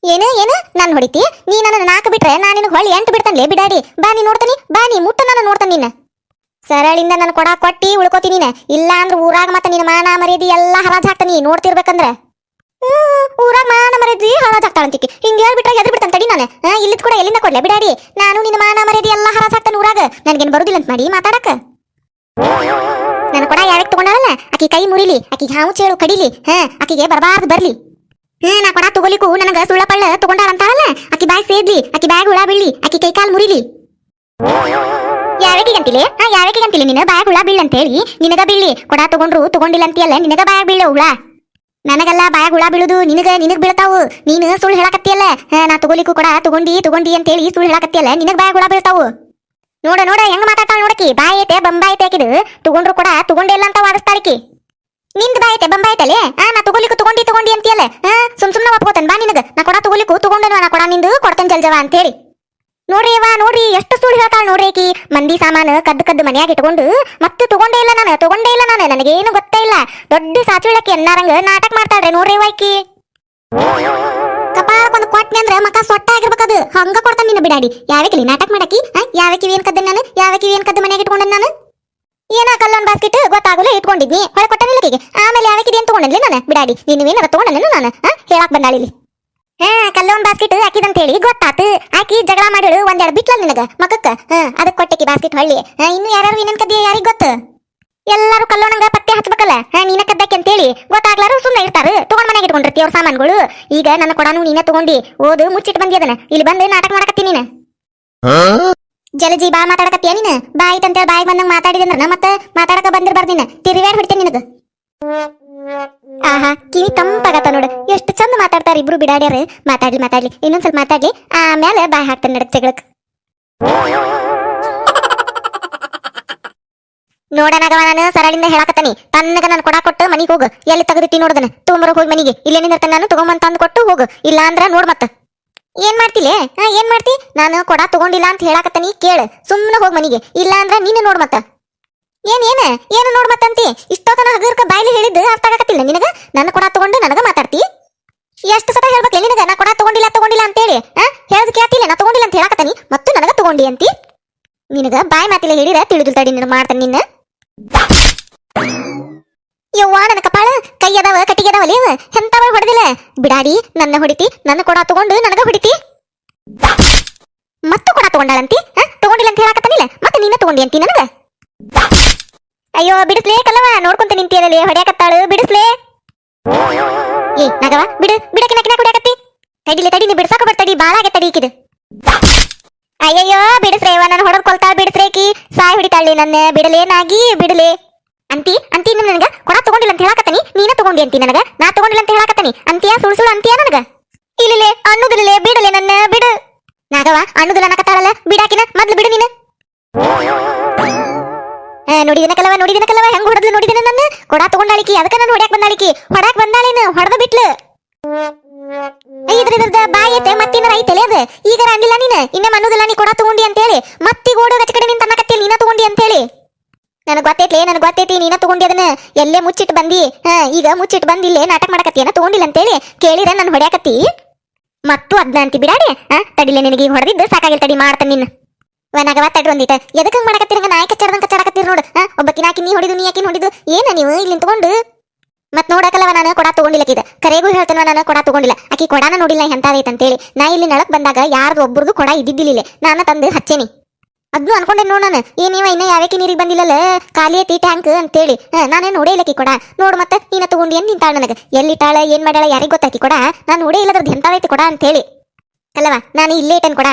Speaker 1: ಏನು ನಾನು ಹೊಡಿತಿ ನೀ ನನ್ನ ನಾಲ್ಕು ಬಿಟ್ರೆ ನಾನು ನಿನಗೆ ಹೊಳ್ಳಿ 8 ಬಿಡ್ತಾನೆ ಬಿಡಾಡಿ. ಬಾ ನೀ ನೋಡ್ತಾನಿ ಬಾ ನೀ ಮುಟ್ಟ ನಾನು ನೋಡ್ತಾನೆ ನಿನ್ನ. ಸರಳಿಂದ ನನ್ನ ಕೊಡ ಕೊಟ್ಟಿ ಉಳ್ಕೋತೀನಿ ನೀನು. ಇಲ್ಲ ಅಂದ್ರೆ ಊರಾಗ ಮತ್ತೆ ನಿನ್ನ ಮಾನ ಮರ್ಯಾದಿ ಎಲ್ಲ ಹರಾಜ್ ಹಾಕ್ತಾನಿ ನೋಡ್ತಿರ್ಬೇಕಂದ್ರ. ಊರಾಗ ಮಾನ ಮರ್ಯಾದಿ ಹರಾಜ್ ಹಾಕ್ತಾಳಂತಿಕಿ ಹಿಂಗೆ ಹೇಳ್ಬಿಟ್ರೆ ಎದ್ರಿ ಬಿಡ್ತಾನೆ ತಡಿ ನಾನು. ಇಲ್ಲಿದ್ ಕೂಡ ಎಲ್ಲಿಂದ ಕೊಡ್ಲೆ ಬಿಡಾಡಿ. ನಾನು ನಿನ್ನ ಮಾನ ಮರ್ಯಾದಿ ಎಲ್ಲ ಹರಾಜ್ ಹಾಕ್ತಾನೆ ಊರಾಗ ನನ್ಗೇನು ಬರುದಿಲ್ಲ ಅಂತ ಮಾಡಿ ಮಾತಾಡಕ. ನನ್ನ ಕೊಡ ಯಾವಾಗ ತಗೊಂಡಾಳಲ್ಲ ಆಕಿ ಕೈ ಮುರಿಲಿ ಆಕಿ ಹಾವು ಚೇಳು ಕಡಿಲಿ ಆಕಿಗೆ ಬರಬಾರ್ದು ಬರ್ಲಿ. ನಾ ಕೊಡ ತಗೋಲಿಕ್ಕೂ ನನಗ ಸುಳ್ಳ ಪಳ್ಳ ತಗೊಂಡಾಳಂತಾಳಲ್ಲ ಆಕಿ ಬಾಯ್ ಸೇದ್ಲಿ ಆಕಿ ಬ್ಯಾಗ್ ಹುಳ ಬೀಳ್ಲಿ ಆಕಿ ಕೈ ಕಾಲ್ ಮುರಿಲಿ. ಯಾವಕಿಗಂತಿಲ್ಲ ನಿನ್ನ ಬ್ಯಾಗ್ ಹುಳ ಬೀಳ್ ಅಂತ ಹೇಳಿ ನಿನಗ ಬೀಳ್ಲಿ. ಕೊಡ ತಗೊಂಡ್ರು ತಗೊಂಡಿಲ್ಲ ಅಂತೀಯಲ್ಲ ನಿನಗ ಬ್ಯಾಗ್ ಬೀಳೋ ಹುಳ. ನನಗಲ್ಲ ಬ್ಯಾಗ್ ಹುಳ ಬೀಳುದು ನಿನಗ್ ಬೀಳ್ತಾವು. ನೀನು ಸುಳ್ಳು ಹೇಳಕತ್ತಿಯಲ್ಲ ನಾ ತಗೋಲಿಕ್ಕೂ ಕೊಡ ತಗೊಂಡಿ ಅಂತ ಹೇಳಿ ಸುಳ್ಳು ಹೇಳಕತ್ತಿಯಲ್ಲ ನಿನಗ್ ಬ್ಯಾಗ್ ಹುಳ ಬೀಳ್ತಾವು. ನೋಡ ಹೆಂಗ್ ಮಾತಾಡ್ತಾಳ ನೋಡಕಿ. ಬಾಯ್ ಐತೆ ಬಂಬಾಯ್ ಐತೆ ಆಕಿದು ತಗೊಂಡ್ರು ಕೂಡ ತಗೊಂಡೇ ಇಲ್ಲ ಅಂತ ವಾದಿಸ್ತಾಳಿಕಿ. ನಿಂದ ಬಾಯ್ ಐತೆ ಬಂಬಾಯ್ ಐತಲೆ ನಾ ತಗೋಲಿಕ್ಕೂ ತಗೊಂಡಿ ಅಂತೀಯಲ್ಲ ಸುಮ್ನ ಒಪ್ಕೋತೇನೆ ಬಾ ನಿನಗ ನಾ ಕೊಡ ತಗೋಲಿಕ್ಕೂ ತಗೊಂಡೇನು ನಾ ಕೊಡ ನಿಂದು ಕೊಡ್ತೇನೆ ಜಲ್ಜವ ಅಂತ ಹೇಳಿ. ನೋಡ್ರಿ ಎಷ್ಟು ಸುಳ್ಳು ಹೇಳ್ತಾಳ ನೋಡ್ರಿ ಆಕಿ. ಮಂದಿ ಸಾಮಾನು ಕದ್ದು ಮನ್ಯಾಗ ಇಟ್ಕೊಂಡು ಮತ್ತೆ ತಗೊಂಡೇ ಇಲ್ಲ ನಾನು ನನಗೇನು ಗೊತ್ತೇ ಇಲ್ಲ. ದೊಡ್ಡ ಸಾಚುಳಕ್ಕಿ ಅನ್ನಾರಂಗ ನಾಟಕ ಮಾಡ್ತಾಳ್ರೆ ನೋಡ್ರಿ ಆಕಿ. ಕಪಾಳಕ್ಕೊಂದು ಕೊಟ್ನಿ ಅಂದ್ರೆ ಮಕ ಸೊಟ್ಟ ಆಗಿರ್ಬೇಕದು ಹಂಗ ಕೊಡ್ತಾನೆ ನಿನ್ನ ಬಿಡಾಡಿ. ಯಾವಕಿಲಿ ನಾಟಕ ಮಾಡಕಿ ಯಾವಕಿವಿ ಏನ್ ಕದ್ದೆ ನಾನು ಯಾವಕಿವಿ ಏನ್ ಕದ್ದು ಮನ್ಯಾಗ ಇಟ್ಕೊಂಡೆ ನಾನು. ಏನ ಕಲ್ಲೊಂದ್ ಬಾಸ್ಕೆಟ್ ಗೊತ್ತಾಗಲ್ಲ ಇಟ್ಕೊಂಡಿದ್ನಿ ಹೊಳೆ ಕೊಟ್ಟನಿಲ್ಲಕಿಗೆ. ಆಮೇಲೆ ಯಾವಕಿದೆ ಏನ್ ತಗೊಂಡನ್ಲಿ ನಾನು ಬಿಡಾಡಿ. ನೀನು ಏನಾರ ತಗೊಂಡನೇನು ನಾನು ಹೇಳಕ್ ಬಂದಾಳಿಲಿ. ಕಲ್ಲೊಂದ್ ಬಾಸ್ಕೆಟ್ ಹಾಕಿದಂತ ಹೇಳಿ ಗೊತ್ತಾತು. ಆಕಿ ಜಗಳ ಮಾಡಿಳು ಒಂದೆರಡು ಬಿಟ್ಲ ನಿನಗ ಮಕಕ್ಕ ಅದಕ್ಕೆ ಕೊಟ್ಟಕಿ ಬಾಸ್ಕೆಟ್ ಹೊಳ್ಳಿ. ಇನ್ನು ಯಾರು ಏನೇನ್ ಕದ್ದಿ ಯಾರಿಗ್ ಗೊತ್ತು. ಎಲ್ಲಾರು ಕಲ್ಲೋಣಂಗ ಪತ್ತೆ ಹಚ್ಬೇಕಲ್ಲ ನೀನ ಕದ್ದಕ್ಕೆ ಅಂತೇಳಿ ಗೊತ್ತಾಗ್ಲಾರು ಸುಮ್ಮನೆ ಇರ್ತಾರ ತಗೊಂಡ್ ಮನೆಗೆ ಇಟ್ಕೊಂಡಿರ್ತಿ ಅವ್ರ ಸಾಮಾನುಗಳು. ಈಗ ನನ್ನ ಕೊಡಾನು ನೀನ ತಗೊಂಡಿ ಓದು ಮುಚ್ಚಿಟ್ಟು ಬಂದಿ ಅದನ್ನ ಇಲ್ಲಿ ಬಂದು ನಾಟಕ ಮಾಡಕತ್ತಿ ನೀನು. ಜಲಜಿ ಬಾ ಮಾತಾಡಕತ್ತೀಯ ನೀನು. ಬಾಯ್ ಅಂತೇಳಿ ಬಾಯಿಗೆ ಬಂದಂಗ ಮಾತಾಡಿದಂದ್ರ ಮತ್ತೆ ಮಾತಾಡಕ ಬಂದಿರ್ಬಾರ್ದು ನೀನು ತಿರುವ್ಯಾಡ್ ಹೊಡಿತೇನೆ ನಿನಗ. ಆಹಾ ಕಿವಿ ತಂಪಾಗತ್ತ ನೋಡು ಎಷ್ಟು ಚಂದ ಮಾತಾಡ್ತಾರ ಇಬ್ರು ಬಿಡಾಡ್ಯಾರ. ಮಾತಾಡ್ಲಿ ಇನ್ನೊಂದ್ ಸ್ವಲ್ಪ ಮಾತಾಡ್ಲಿ ಆಮೇಲೆ ಬಾಯ್ ಹಾಕ್ತೇನೆ ನಡಕ್ ಜಗಳಕ್. ನೋಡನಾಗವ ನಾನು ಸರಳಿಂದ ಹೇಳಾಕತ್ತಾನಿ ತನ್ನಗ ನಾನು ಕೊಡ ಕೊಟ್ಟು ಮನಿಗೆ ಹೋಗು. ಎಲ್ಲಿ ತೆಗೆದಿಟ್ಟಿ ನೋಡದನ ತೊಗೊಂಬರೋಗಿ ಹೋಗಿ ಮನಿಗೆ ಇಲ್ಲೇನಿಂದ ನಾನು ತಗೊಂಬಂತ ಅಂದ್ ಕೊಟ್ಟು ಹೋಗು. ಇಲ್ಲ ಅಂದ್ರ ನೋಡ್ ಮತ್ತ ಏನ್ ಮಾಡ್ತಿಲೇ ಏನ್ ಮಾಡ್ತಿ. ನಾನು ಕೊಡ ತಗೊಂಡಿಲ್ಲ ಅಂತ ಹೇಳಾಕತ್ತಾನಿ ಕೇಳು ಸುಮ್ಮನೆ ಹೋಗ್ ಮನಿಗೆ. ಇಲ್ಲ ಅಂದ್ರ ನೀನು ನೋಡ್ ಮತ್ತ ಏನು ನೋಡ್ ಮತ್ತಂತಿ. ಇಷ್ಟೊತ್ತನ ಹಗರ್ಕ ಬಾಯ್ಲಿ ಹೇಳಿದ್ದು ಅರ್ಥ ಆಗಕತ್ತಿಲ್ಲ ನಿನಗ. ನನ್ನ ಕೊಡ ತಗೊಂಡು ನನಗ ಮಾತಾಡ್ತಿ. ಎಷ್ಟು ಸತ ಹೇಳ್ಬೇಕಲ್ಲ ನಿನಗ ನಾ ಕೊಡ ತಗೊಂಡಿಲ್ಲ ಅಂತೇಳಿ ಹೇಳದ್ ಕೇಳ್ತಿಲ್ಲ ನಾ ತಗೊಂಡಿಲ್ಲ ಅಂತ ಹೇಳಕತ್ತಾನಿ ಮತ್ತು ನನಗ ತಗೊಂಡಿ ಅಂತಿ ನಿನಗ ಬಾಯಿ ಮಾತಿಲ್ಲ ಹೇಳಿರ ತಿಳಿದು ತಡಿ ನಿನ್ನ ಮಾಡ್ತಾನೆ ನಿನ್ನ ಯವ್ವ ನನ್ನ ಕಪಾಳ ಕೈ ಅದಾವ ಕಟ್ಟಿಗೆ ಅದಾವಲ್ಲ ಇವ ಎಂತವ ಹೊಡೆದಿಲ್ಲ ಬಿಡಾಡಿ ನನ್ನ ಹೊಡಿತಿ ನನ್ನ ಕೊಡ ತಗೊಂಡು ನನಗ ಹೊಡಿತಿ ಮತ್ತು ಕೊಡ ತಗೊಂಡಾಳಂತಿ ತಗೊಂಡಿಲ್ಲ ಅಂತ ಹೇಳಕತ್ತಾನಿಲ್ಲ ಮತ್ತೆ ನೀನ ತಗೊಂಡಿ ಅಂತಿ ನನಗ ಅಯ್ಯೋ ಬಿಡಿಸ್ಲೇ ಕಲ್ಲವ ನೋಡ್ಕೊಂತ ನಿಂತಿಯಲ್ಲ ಹೊಡ್ಯಾಕತ್ತಾಳು ಬಿಡಿಸ್ಲೇ ಏ ನಗವ ಬಿಡು ಬಿಡಕಿನ ಹೊಡ್ಯಾಕತ್ತಿ ತಡಿ ನೀ ಬಿಡ್ಸಾಕ ಬರ್ತಡಿ ಬಾಳ ಆಗತ್ತಡಿ ಈಕಿದು ಅಯ್ಯಯ್ಯೋ ಬಿಡಿಸ್ರೇವ ನಾನು ಹೊಡೆದ್ ಕೊಲ್ತಾಳ ಬಿಡಿಸ್ರೇಕಿ ಸಾಯ್ ಹೊಡಿತಾಳಿ ನನ್ನ ಬಿಡಲೇನಾಗಿ ಬಿಡಲೇ ಅಂತಿ ನನಗ ಕೊಡ ತಗೊಂಡಿಲ್ಲ ಅಂತ ಹೇಳಕತ್ತಾನಿ ನೀನ ತಗೊಂಡಿ ಅಂತಿ ನನಗ ನಾ ತಗೊಂಡಿಲ್ಲ ಅಂತ ಹೇಳಕತ್ತಾನಿ ಅಂತಿಯಾ ಸುಳ್ಳು ಅಂತಿಯಾ ನನಗ ಇಲ್ಲೇ ಅನ್ನುದಿಲ್ಲೇ ಬಿಡಲೆ ನನ್ನ ಬಿಡು ನಾಗವ ಅನ್ನುದಿಲ್ಲ ಅನ್ನಕತ್ತಾಳಲ್ಲ ಬಿಡಾಕಿನ ಮೊದ್ಲು ಬಿಡು ನೀನು ನೋಡಿದಿನ ಕಲವ ಹೆಂಗ್ ಹೊಡೆದ್ಲು ನೋಡಿದಿನ ನನ್ನ ಕೊಡ ತಗೊಂಡಾಳಿಕಿ ಅದಕ್ಕ ನಾನು ಹೊಡ್ಯಾಕ್ ಬಂದಾಳೇನು ಹೊಡೆದ ಬಿಟ್ಲು ಇದ್ರದ ಬಾಯಿ ಐತೆ ಮತ್ತೇನಾರ ಐತೆಲೆ ಅದ ಈಗ ಅಂದಿಲ್ಲ ನೀನು ಇನ್ನೇ ಅನ್ನುದಿಲ್ಲ ನೀ ಕೊಡ ತಗೊಂಡಿ ಅಂತ ಹೇಳಿ ಮತ್ತೀಗ ಓಡೋಗ ಕಡೆ ನಿಂತ ಅನ್ನಕತ್ತಿಲ್ಲ ನೀನ ತಗೊಂಡಿ ಅಂತ ಹೇಳಿ ನನಗ್ ಗೊತ್ತೈತಿ ನೀನ ತಗೊಂಡಿ ಅದನ್ನ ಎಲ್ಲೇ ಮುಚ್ಚಿಟ್ಟು ಬಂದಿ ಈಗ ಮುಚ್ಚಿಟ್ಟು ಬಂದಿಲ್ಲೇ ನಾಟಕ ಮಾಡಕತ್ತೀಯನ ತಗೊಂಡಿಲ್ಲ ಅಂತೇಳಿ ಕೇಳಿರ ನಾನು ಹೊಡ್ಯಾಕತ್ತಿ ಮತ್ತು ಅದ್ನ ಅಂತಿ ಬಿಡಾಡಿ ತಡಿಲೆ ನಿನಗೆ ಈಗ ಹೊಡೆದಿದ್ದು ಸಾಕಾಗಿಲ್ಲ ತಡಿ ಮಾಡ್ತಾನೆ ನಿನ್ನ ವನಗವ ತಡ್ರಿ ಒಂದಿಟ ಎದಕ್ಕಂಗ್ ಮಾಡಕತ್ತೀರಂಗ ನಾಯಕ ಚಡಕತ್ತೀರ ನೋಡು ಒಬ್ಬಕಿನಾಕಿ ನೀ ಹೊಡಿದು ನೀ ಯಾಕಿನ ಹೊಡಿದು ಏನ ನೀವು ಇಲ್ಲಿ ತಗೊಂಡು ಮತ್ ನೋಡಕಲ್ಲವ ನಾನು ಕೊಡ ತಗೊಂಡಿಲ್ಲಕ್ಕಿದ ಕರೆಗೂ ಹೇಳ್ತೇನೆ ನಾನು ಕೊಡ ತಗೊಂಡಿಲ್ಲ ಆಕಿ ಕೊಡಾನ ನೋಡಿಲ್ಲ ಎಂತಾದೈತೆ ಅಂತೇಳಿ ನಾ ಇಲ್ಲಿ ನಳಕ್ ಬಂದಾಗ ಯಾರ್ದು ಒಬ್ಬರದು ಕೊಡ ಇದ್ದಿದ್ದಿಲ್ಲ ನಾನು ತಂದು ಹಚ್ಚೇನಿ ಅದ್ನು ಅನ್ಕೊಂಡೆ ನೋಡ್ ನಾನು ಏನಿವ ಇನ್ನ ಯಾವಕ್ಕೆ ನೀರಿಗೆ ಬಂದಿಲ್ಲಲ್ಲ ಖಾಲಿ ಐತಿ ಟ್ಯಾಂಕ್ ಅಂತೇಳಿ ನಾನೇ ನೋಡೇ ಇಲ್ಲಕಿ ಕೊಡ ನೋಡು ಮತ್ತೆ ನೀನ ತಗೊಂಡಿ ಅಂತ ನಿಂತಾಳ ನನಗೆ ಎಲ್ಲಿಟ್ಟಾಳ ಏನ್ ಮಾಡ್ಯಾಳ ಯಾರಿಗ ಗೊತ್ತಾಕಿ ಕೊಡ ನಾನು ನೋಡೇ ಇಲ್ಲದ್ರದ್ದು ಎಂತಾದೈತಿ ಕೊಡ ಅಂತೇಳಿ ಅಲ್ಲವಾ ನಾನು ಇಲ್ಲೇ ಇಟ್ಟನ್ ಕೊಡ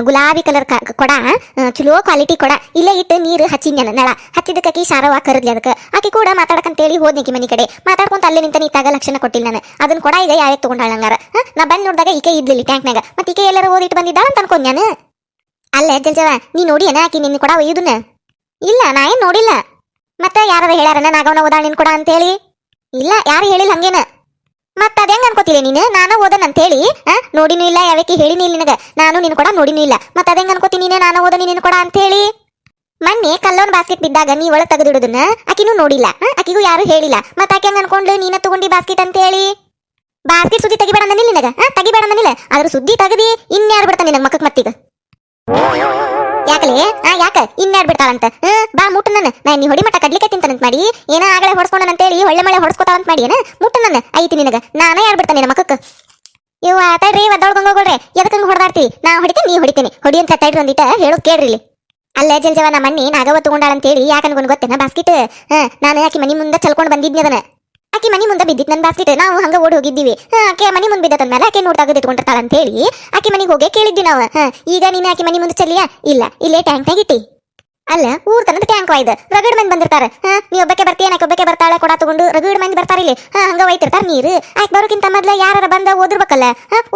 Speaker 1: ಗುಲಾಬಿ ಕಲರ್ ಕೊಡ ಚಲೋ ಕ್ವಾಲಿಟಿ ಕೊಡ ಇಲ್ಲೇ ಇಟ್ಟು ನೀರು ಹಚ್ಚಿದ್ನ ನಳ ಹಚ್ಚಿದಕ್ಕೆ ಶಾರವ ಕರದ್ಲಿ ಅದಕ್ಕೆ ಆಕಿ ಕೂಡ ಮಾತಾಡಕಂತೇಳಿ ಹೋದ್ನಿಕಿ ಮನಿ ಕಡೆ ಮಾತಾಡ್ಕೊಂತ ಅಲ್ಲೇ ನಿಂತ ನೀತಾಗ ಲಕ್ಷಣ ಕೊಟ್ಟಿಲ್ಲ ನಾನು ಅದನ್ನ ಕೊಡ ಈಗ ಯಾಕೆ ತಗೊಂಡಾಳ ಹಂಗಾರ ನಾ ಬಂದ್ ನೋಡಿದಾಗ ಈಕೆ ಇದ್ಲಿಲ್ಲ ಟ್ಯಾಂಕ್ನಾಗ ಮತ್ತೆ ಈಕೆ ಎಲ್ಲರೂ ಓದಿಟ್ಟು ಬಂದಿದ್ದಾಳ ಅಂತ ಅನ್ಕೊಂಡ್ ನಾನು ಅಲ್ಲೇ ಜಲ್ಜವ ನೀ ನೋಡಿ ಏನ ಆಕಿ ನಿನ್ನ ಕೊಡ ಒಯ್ಯುದನ್ನ ಇಲ್ಲ ನಾ ಏನ್ ನೋಡಿಲ್ಲ ಮತ್ತೆ ಯಾರು ಹೇಳ್ಯಾರನ ನಾಗವನ ಓದಾಳ ನಿನ್ ಕೊಡ ಅಂತೇಳಿ ಇಲ್ಲ ಯಾರು ಹೇಳಿಲ್ಲ ಹಂಗೇನ ಮತ್ತ ಅದ ಹೆಂಗ್ ಅನ್ಕೋತಿಲ್ಲ ನೀನು ನಾನು ಓದನ್ ಅಂತ ಹೇಳಿ ನೋಡಿನೂ ಇಲ್ಲ ಯಾವಕ್ಕೆ ಹೇಳಿನಿ ಇಲ್ಲ ನಿನಗ ನಾನು ನಿನ್ ಕೊಡ ನೋಡಿನೂ ಇಲ್ಲ ಮತ್ತ ಅದ ಹೆಂಗ್ ಅನ್ಕೋತೀನಿ ನೀನೆ ನಾನು ಓದನಿ ನಿನ್ ಕೊಡ ಅಂತ ಹೇಳಿ ಮೊನ್ನೆ ಕಲ್ಲೋನ್ ಬಾಸ್ಕೆಟ್ ಬಿದ್ದಾಗ ನೀ ಒಳಗ್ ತೆಗೆದಿಡುದನ್ನ ಆಕಿನೂ ನೋಡಿಲ್ಲ ಆಕಿಗೂ ಯಾರು ಹೇಳಿಲ್ಲ ಮತ್ತ ಆಕೆ ಹೆಂಗ್ ಅನ್ಕೊಂಡ್ಲು ನೀನ ತಗೊಂಡಿ ಬಾಸ್ಕೆಟ್ ಅಂತ ಹೇಳಿ ಬಾಸ್ಕೆಟ್ ಸುದ್ದಿ ತೆಗಿಬೇಡ ಅಂದನಿಲ್ಲ ನಿನಗ ತೆಗಿಬೇಡ ಅಂದನಿಲ್ಲ ಅದ್ರ ಸುದ್ದಿ ತೆಗದಿ ಇನ್ಯಾರು ಬಿಡ್ತಾನೆ ನಿನಗ ಮಕ್ಕಕ್ ಮತ್ತೀಗ ಯಾಕಲೇ ಯಾಕ ಇನ್ಯಾಡ್ ಬಿಡ್ತಾಳಂತ ಬಾ ಮುಟ್ಟು ನನ್ನ ನಾ ನೀ ಹೊಡಿ ಮಟ್ಟ ಕಡ್ಲಿಕ್ಕೆ ತಿಂತಾನಂತ ಮಾಡಿ ಏನ ಆಗಲೇ ಹೊಡ್ಸ್ಕೊಂಡಂತೇಳಿ ಒಳ್ಳೆ ಮಳೆ ಹೊಡ್ಸ್ಕೊತಾಳಂತ ಮಾಡಿ ಏನ ಮುಟ್ಟು ನನ್ನ ಐತಿ ನಿನಗ ನಾನೇ ಯಾರು ಬಿಡ್ತಾನೆ ನಮ್ಮ ಮಕ್ಕಕ್ಕ ಇವ ತಡ್ರಿ ಒದ್ದೊಳ್ಕೊಂಡ್ ಎದಕ್ಕಂಗ್ ಹೊಡೆದಾಡ್ತಿ ನಾ ಹೊಡಿತೀನಿ ನೀ ಹೊಡಿತೀನಿ ಹೊಡಿ ಅಂತ ತಡ್ರಿ ಒಂದಿಟ ಹೇಳೋದ್ ಕೇಳ್ರಿ ಇಲ್ಲಿ ಅಲ್ಲೇ ಜಲ್ಜವ ನಮ್ಮ ಮಣ್ಣಿ ನಾಗವ ತಗೊಂಡಾಳಂತೇಳಿ ಯಾಕೆ ಅನ್ಕೊಂಡ್ ಗೊತ್ತೇನ ಬಾಸ್ಕೆಟ್ ನಾನು ಆಕಿ ಮನಿ ಮುಂದೆ ಚಲ್ಕೊಂಡ್ ಬಂದಿದ್ನಿ ಅದನ್ನ ಆಕಿ ಮನಿ ಮುಂದೆ ಬಿದ್ದಿತ್ತು ನನ್ನ ಬಾಸ್ಕೆಟ್ ನಾವು ಹಂಗ ಓಡಿ ಹೋಗಿದ್ದೀವಿ ಆಕೆ ಮನಿ ಮುಂದೆ ಬಿದ್ದತಂದ್ಮೇಲೆ ಆಕೆ ನೋಡ್ ತೆಗೆದು ಇಟ್ಕೊಂಡಿರ್ತಾಳ ಅಂತ ಹೇಳಿ ಆಕಿ ಮನಿಗೆ ಹೋಗಿ ಕೇಳಿದ್ವಿ ನಾವು ಈಗ ನೀನು ಆಕಿ ಮನಿ ಮುಂದೆ ಚಲಿಯಾ ಇಲ್ಲ ಇಲ್ಲೇ ಟ್ಯಾಂಕ್ನಾಗ ಇಟ್ಟಿ ಅಲ್ಲ ಊರ್ ತನದ ಟ್ಯಾಂಕ್ ವಾಯ್ದು ರಗಡ್ ಮಂದಿ ಬಂದಿರ್ತಾರ ನೀ ಒಬ್ಬಕ್ಕೆ ಬರ್ತೀಯ ಆಕೆ ಒಬ್ಬಕ್ಕೆ ಬರ್ತಾಳೆ ಕೊಡ ತಗೊಂಡು ರಗಡ್ ಮಂದಿ ಬರ್ತಾರ ಇಲ್ಲಿ ಹಂಗ ಒಯ್ತಿರ್ತಾರ ನೀರು ಆಕೆ ಬರೋಕ್ಕಿಂತ ಮೊದ್ಲ ಯಾರ ಬಂದ ಓದಿರ್ಬೇಕಲ್ಲ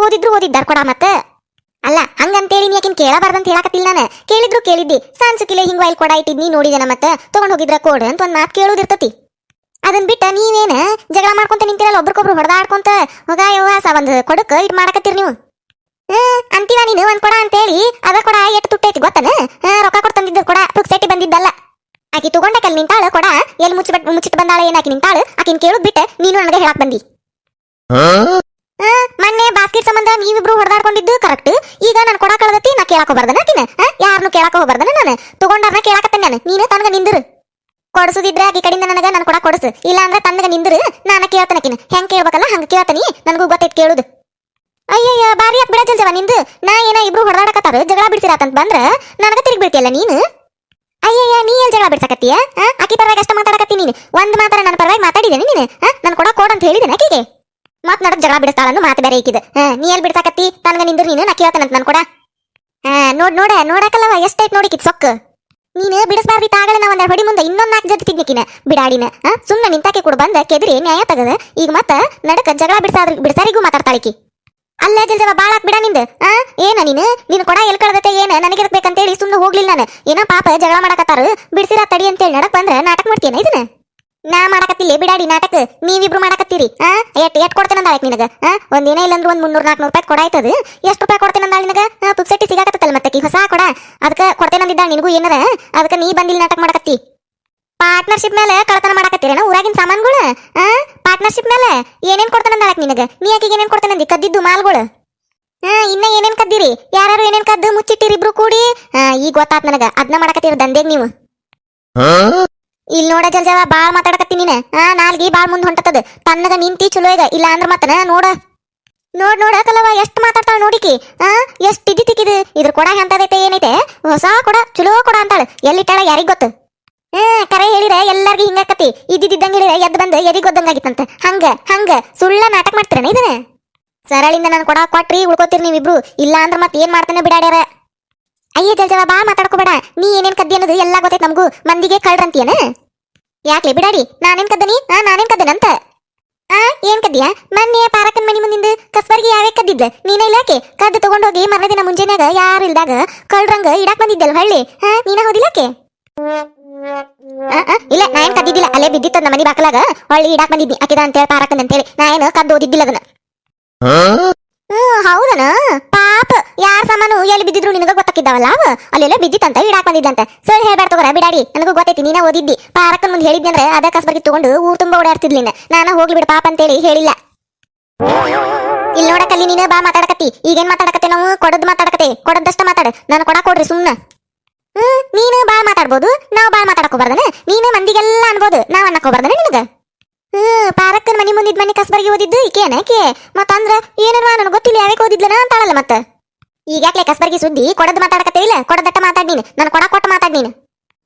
Speaker 1: ಓದಿದ್ರು ಓದಿದ್ದಾರ ಕೊಡ ಮತ್ತ ಅಲ್ಲ ಹಂಗಂತೇಳಿ ನೀ ಆಕಿನ್ ಕೇಳಬಾರ್ದಂತ ಹೇಳಕತ್ತಿಲ್ಲ ನಾನು ಕೇಳಿದ್ದಿ ಸಾನ್ಸುಕಿಲ್ಲ ಹಿಂಗ್ ವೈಲ್ ಕೊಡ ಇಟ್ಟಿದ್ನಿ ನೋಡಿದನ ಮತ್ತ ತಗೊಂಡ್ ಹೋಗಿದ್ರ ಕೋಡ್ ಅಂತ ಒಂದ್ ಮಾತು ಕೇಳೋದಿರ್ತತಿ ಅದನ್ ಬಿಟ್ಟ ನೀವೇನ ಜಗಳ ಮಾಡ್ಕೊಂತ ನಿಂತಿರಲ್ಲ ಒಬ್ರಿಗೊಬ್ರು ಹೊಡೆದಾಡ್ಕೊಂತ ಹೋಗ ಯವ್ವಾಸ ಒಂದ್ ಕೊಡಕ್ ಇಟ್ ಮಾಡಕತ್ತೀರಿ ನೀವು ಅಂತೀವ ನೀನು ಒಂದ್ ಕೊಡ ಅಂತೇಳಿ ಅದ ಕೊಡ ಎಷ್ಟು ತುಟ್ಟೈತಿ ಗೊತ್ತನ ರೊಕ್ಕ ಕೊಡ್ ತಂದಿದ್ದ ಕೊಡ ಪುಕ್ಸೆಟ್ಟಿ ಬಂದಿದ್ದಲ್ಲ ಆಕಿ ತಗೊಂಡಕಲ್ ನಿಂತಾಳ ಕೊಡ ಎಲ್ಲಿ ಮುಚ್ಚಿಟ್ಟು ಬಂದಾಳ ಏನಾಕಿ ನಿಂತಾಳು ಆಕಿನ್ ಕೇಳುದ್ ಬಿಟ್ಟ ನೀನು ನನಗೆ ಹೇಳಕ್ ಬಂದಿ ಮೊನ್ನೆ ಬಾಸ್ಕೆಟ್ ಸಂಬಂಧ ನೀವಿಬ್ರು ಹೊಡೆದಾಡ್ಕೊಂಡಿದ್ದು ಕರೆಕ್ಟ್ ಈಗ ನಾನು ಕೊಡ ಕಳದತಿ ನಾ ಕೇಳಕ್ ಹೋಗ್ಬಾರ್ದನ ಆಕಿನ ಯಾರನ್ನು ಕೇಳಕ್ ಹೋಗ್ಬಾರ್ದನ ನಾನು ತಗೊಂಡಾರ್ನ ಕೇಳಕತ್ತೇನೆ ನಾನು ನೀನು ತನಗ ನಿಂದ್ರು ಕೊಡ್ಸುದಿದ್ರೆ ಆಕಿ ಕಡೆಯಿಂದ ನನಗ ನಾನು ಕೊಡ ಕೊಡ್ಸು ಇಲ್ಲ ಅಂದ್ರೆ ತನ್ನಗ ನಿಂದ್ರು ನಾನು ಕೇಳ್ತಾನಕಿನ ಹೆಂಗ್ ಕೇಳ್ಬೇಕಲ್ಲ ಹಂಗ ಕೇಳ್ತಾನಿ ನನಗೂ ಗೊತ್ತೈತ್ ಕೇಳುದು ಅಯ್ಯಯ್ಯ ಬಾರಿ ಆತ್ ಬಿಡ ಜಲ್ಜವ ನಿಂದು ನಾ ಏನ ಇಬ್ರು ಹೊಡೆದಾಡಕತ್ತಾರ ಜಗಳ ಬಿಡ್ಸಿರಾತಂತ ಬಂದ್ರ ನನಗ ತಿರುಗಿ ಬಿಡ್ತಿಯಲ್ಲ ನೀನು ಅಯ್ಯಯ್ಯ ನೀ ಎಲ್ ಜಗಳ ಬಿಡ್ಸಕತ್ತೀಯ ಆಕಿ ಪರವಾಗಿ ಅಷ್ಟ ಮಾತಾಡಕತ್ತಿ ನೀನು ಒಂದ್ ಮಾತಾರ ನನ್ನ ಪರವಾಗಿ ಮಾತಾಡಿದೇನೆ ನೀನು ನನ್ ಕೊಡ ಕೋಡ್ ಅಂತ ಹೇಳಿದೇನೆ ಆಕಿಗೆ ಮತ್ ನಡಕ್ ಜಗಳ ಬಿಡಿಸ್ತಾಳನ್ನು ಮಾತು ಬೇರೆ ಐಕಿದ ನೀ ಎಲ್ ಬಿಡ್ಸಾಕತ್ತಿ ತನಗ ನಿಂದ್ರು ನೀನು ನಾ ಕೇಳ್ತಾನಂತ ನನ್ ಕೊಡ ನೋಡಕಲ್ಲವ ಎಷ್ಟೈತ್ ನೋಡಿಕಿದ್ ಸೊಕ್ಕ ನೀನು ಬಿಡಿಸಬಾರ್ದಿ ಆಗಲೇ ನಾ ಒಂದ್ ಹೊಡಿ ಮುಂದೆ ಇನ್ನೊಂದ್ 4 ಜೊತೆ ತಿದ್ನಿಕಿನ ಬಿಡಾಡಿನ ಸುಮ್ಮನೆ ನಿಂತಾಕೆ ಕೂಡ ಬಂದ ಕೆದ್ರಿ ನ್ಯಾಯ ತಗದ ಈಗ ಮತ್ತ ನಡಕ ಜಗಳ ಬಿಡ್ಸಾರಿಗೂ ಮಾತಾಡ್ತಾಳಿಕಿ ಅಲ್ಲ ಜಲ್ಜವ ಬಾಳಾಕ್ ಬಿಡ ನಿಂದ ಏನ ನೀನು ಕೊಡ ಎಲ್ ಕಳ್ದತೆ ಏನ ನನಗೆ ಬೇಕಂತೇಳಿ ಸುಮ್ಮನೆ ಹೋಗ್ಲಿಲ್ಲ ನಾನು ಏನೋ ಪಾಪ ಜಗಳ ಮಾಡಕತ್ತಾರ ಬಿಡ್ಸಿರ ತಡಿ ಅಂತೇಳಿ ನಡಕ್ ಬಂದ್ರ ನಾಟಕ ಮಾಡ್ತೀನ ಇದನ್ನ ನಾ ಮಾಡಕತ್ತಿಲ್ಲ ಬಿಡಾಡಿ ನಾಟಕ ನೀವಿಬ್ರು ಮಾಡಕತ್ತೀರಿ ಎಟ್ ಕೊಡ್ತೇನಂದಾಳ ನಿನಗ ಒಂದೇನ ಇಲ್ಲಂದ್ರ ಒಂದ್ 300-400 ರೂಪಾಯಿ ಕೊಡ ಆಯ್ತದ ಎಷ್ಟು ರೂಪಾಯಿ ಕೊಡ್ತೇನಂದಾಳ ನಿನಗ ಪುಕ್ಸೆಟ್ಟಿ ಸಿಗಾಕತ್ತಲ್ಲ ಮತ್ತೆ ಹೊಸ ಕೊಡ ಅದಕ್ಕ ಕೊಡ್ತೇನಂದಿದ್ದಾಳ ನಿನಗೂ ಏನದ ಅದಕ್ಕ ನೀ ಬಂದಿಲ್ಲ ನಾಟಕ ಮಾಡಕತ್ತಿ ಪಾರ್ಟ್ನರ್ಶಿಪ್ ಮೇಲೆ ಕಳತನ ಮಾಡಕತ್ತೀರೇನ ಊರಾಗಿನ ಸಾಮಾನುಗಳು ಪಾರ್ಟ್ನರ್ಶಿಪ್ ಮೇಲೆ ಏನೇನ್ ಕೊಡ್ತೇನಂದಾಳಕ್ ನಿನಗ ನೀ ಆಕಿಗೆ ಏನೇನ್ ಕೊಡ್ತೇನಂದಿ ಕದ್ದಿದ್ದು ಮಾಲ್ಗಳು ಇನ್ನ ಏನೇನ್ ಕದ್ದೀರಿ ಏನ್ರಿ ಯಾರು ಏನೇನ್ ಕದ್ದು ಮುಚ್ಚಿಟ್ಟಿರಿ ಇಬ್ರು ಕೂಡಿ ಈಗ ಗೊತ್ತಾತ್ ನನಗ ಅದ್ನ ಮಾಡಕತ್ತೀರ ದಂಧೆಗ್ ನೀವು ಇಲ್ಲಿ ನೋಡ ಜಲ್ಜವ ಬಾಳ್ ಮಾತಾಡಕತ್ತಿ ನೀನ ನಾಲ್ಗಿ ಬಾಳ್ ಮುಂದ್ ಹೊಂಟತದ ತನ್ನಗ ನಿಂತಿ ಚಲೋ ಈಗ ಇಲ್ಲ ಅಂದ್ರ ಮತ್ತನ ನೋಡ ನೋಡ ಕಲವ ಎಷ್ಟ್ ಮಾತಾಡ್ತಾಳ ನೋಡಿಕಿ ಎಷ್ಟ್ ಇದ್ದಿ ತಿಕ್ಕಿದ್ ಇದ್ರ ಕೊಡ ಎಂತದೈತೆ ಏನೈತೆ ಹೊಸ ಕೊಡ ಚಲೋ ಕೊಡ ಅಂತಾಳ ಎಲ್ಲಿಟ್ಟಾಳ ಯಾರಿಗ್ ಗೊತ್ತು ಕರೆ ಹೇಳಿರ ಎಲ್ಲಾರ್ಗಿ ಹಿಂಗಾಕತಿ ಇದ್ದಿದ್ದಂಗ ಹೇಳಿರ ಎದ್ದು ಬಂದು ಎದಿಗ್ ಗೊತ್ತಂಗಾಗಿತ್ತಂತ ಹಂಗ ಸುಳ್ಳ ನಾಟಕ ಮಾಡ್ತೀರನ ಇದನ್ನ ಸರಳಿಂದ ನಾನು ಕೊಡ ಕೊಟ್ರಿ ಉಳ್ಕೋತೀರಿ ನೀವಿಬ್ರು ಇಲ್ಲ ಅಂದ್ರ ಮತ್ ಏನ್ ಮಾಡ್ತಾನೆ ಬಿಡಾಡ್ಯಾರ ಅಯ್ಯ ಜಲ್ಜವ ಬಾ ಮಾತಾಡ್ಕೋಬೇಡ ನೀ ಏನೇನ್ ಕದ್ದಿ ಅನ್ನೋದು ಎಲ್ಲಾ ಗೊತ್ತೈತ್ ನಮಗೂ ಮಂದಿಗೆ ಕಳ್ರಂತೀಯನ ಯಾಕ್ಲೆ ಬಿಡಾಡಿ ನಾನೇನ್ ಕದ್ದನಿ ನಾನೇನ್ ಕದ್ದನಂತ ಏನ್ ಕದ್ದಿಯಾ ಮೊನ್ನೆ ಪಾರಕನ್ ಮನಿ ಮುಂದಿಂದ ಕಸ್ಬರ್ಗಿ ಯಾವೇ ಕದ್ದಿದ್ಲ ನೀನ ಇಲ್ಲಾಕೆ ಕದ್ದು ತಗೊಂಡೋಗಿ ಮರನೇ ದಿನ ಮುಂಜಾನ್ಯಾಗ ಯಾರು ಇಲ್ದಾಗ ಕಳ್ರಂಗ ಇಡಾಕ್ ಬಂದಿದ್ದಲ್ ಹಳ್ಳಿ ನೀನ ಹೋದಿಲ್ಲಾಕೆ ಇಲ್ಲ ನಾ ಏನ್ ಕದ್ದಿದ್ದಿಲ್ಲ ಅಲ್ಲೇ ಬಿದ್ದಿತ್ತ ನಮ್ಮ ಮನಿ ಬಾಕಲಾಗ ಹೊಳ್ಳಿ ಇಡಾಕ್ ಬಂದಿದ್ನಿ ಆಕಿದ ಅಂತೇಳಿ ಪಾರಕನ್ ಅಂತೇಳಿ ನಾ ಏನು ಕದ್ದು ಓದಿದ್ದಿಲ್ಲ ಅದನ್ನ ಹೌದನ ಪಾಪ ಯಾರ ಸಾಮಾನು ಎಲ್ಲಿ ಬಿದ್ದಿದ್ರು ನಿನಗ ಗೊತ್ತಾಕಿದ್ದಾವಲ್ಲ ಅವ ಅಲ್ಲೆಲ್ಲ ಬಿದ್ದಿತ್ತಂತ ಇಡಾಕ್ ಬಂದಿದ್ದಂತ ಸರಿ ಹೇಳ್ಬೇಡ ತಗೋರ ಬಿಡಾಡಿ ನನಗೂ ಗೊತ್ತೈತಿ ನೀನ ಓದಿದ್ದಿ ಪಾರಕನ್ ಮುಂದೆ ಹೇಳಿದ್ನಿ ಅಂದ್ರೆ ಅದ ಕಸ್ಬರ್ಗಿ ತಗೊಂಡು ಊರ್ ತುಂಬಾ ಓಡಾಡ್ತಿದ್ಲಿನ ನಾನು ಹೋಗ್ಲಿ ಬಿಡ ಪಾಪ ಅಂತೇಳಿ ಹೇಳಿಲ್ಲ ಇಲ್ಲಿ ನೋಡಕಲ್ಲಿ ನೀನು ಬಾ ಮಾತಾಡಕತ್ತಿ ಈಗೇನ್ ಮಾತಾಡಕತ್ತೆ ನಾವು ಕೊಡದ್ ಮಾತಾಡಕತ್ತೆ ಕೊಡದಷ್ಟ ಮಾತಾಡ ನಾನು ಕೊಡ ಕೊಡ್ರಿ ಸುಮ್ನ ನೀನು ಬಾ ಮಾತಾಡ್ಬೋದು ನಾವು ಬಾ ಮಾತಾಡಕೋಬಾರ್ದನ ನೀನು ಮಂದಿಗೆಲ್ಲ ಅನ್ಬೋದು ನಾವ್ ಅನ್ನಕೋಬಾರ್ದನ ನಿನಗ ಪಾರಕ್ಕನ್ ಮನಿ ಮುಂದಿದ್ ಮನಿ ಕಸ್ಬರ್ಗಿ ಓದಿದ್ದು ಈಕೇನಕ್ಕೆ ಮತ್ತಂದ್ರ ಏನನ್ವಾ ನನಗೆ ಗೊತ್ತಿಲ್ಲ ಯಾವಕ್ಕೆ ಓದಿದ್ಲನ ಅಂತಾಳಲ್ಲ ಮತ್ತ ಈಗಾಕ್ಲೆ ಕಸ್ಬರ್ಗಿ ಸುದ್ದಿ ಕೊಡದ್ ಮಾತಾಡಕತ್ತೇವಿಲ್ಲ ಕೊಡದಟ್ಟ ಮಾತಾಡ್ ನೀನು ನಾನು ಕೊಡ ಕೊಟ್ಟ ಮಾತಾಡ್ ನೀನು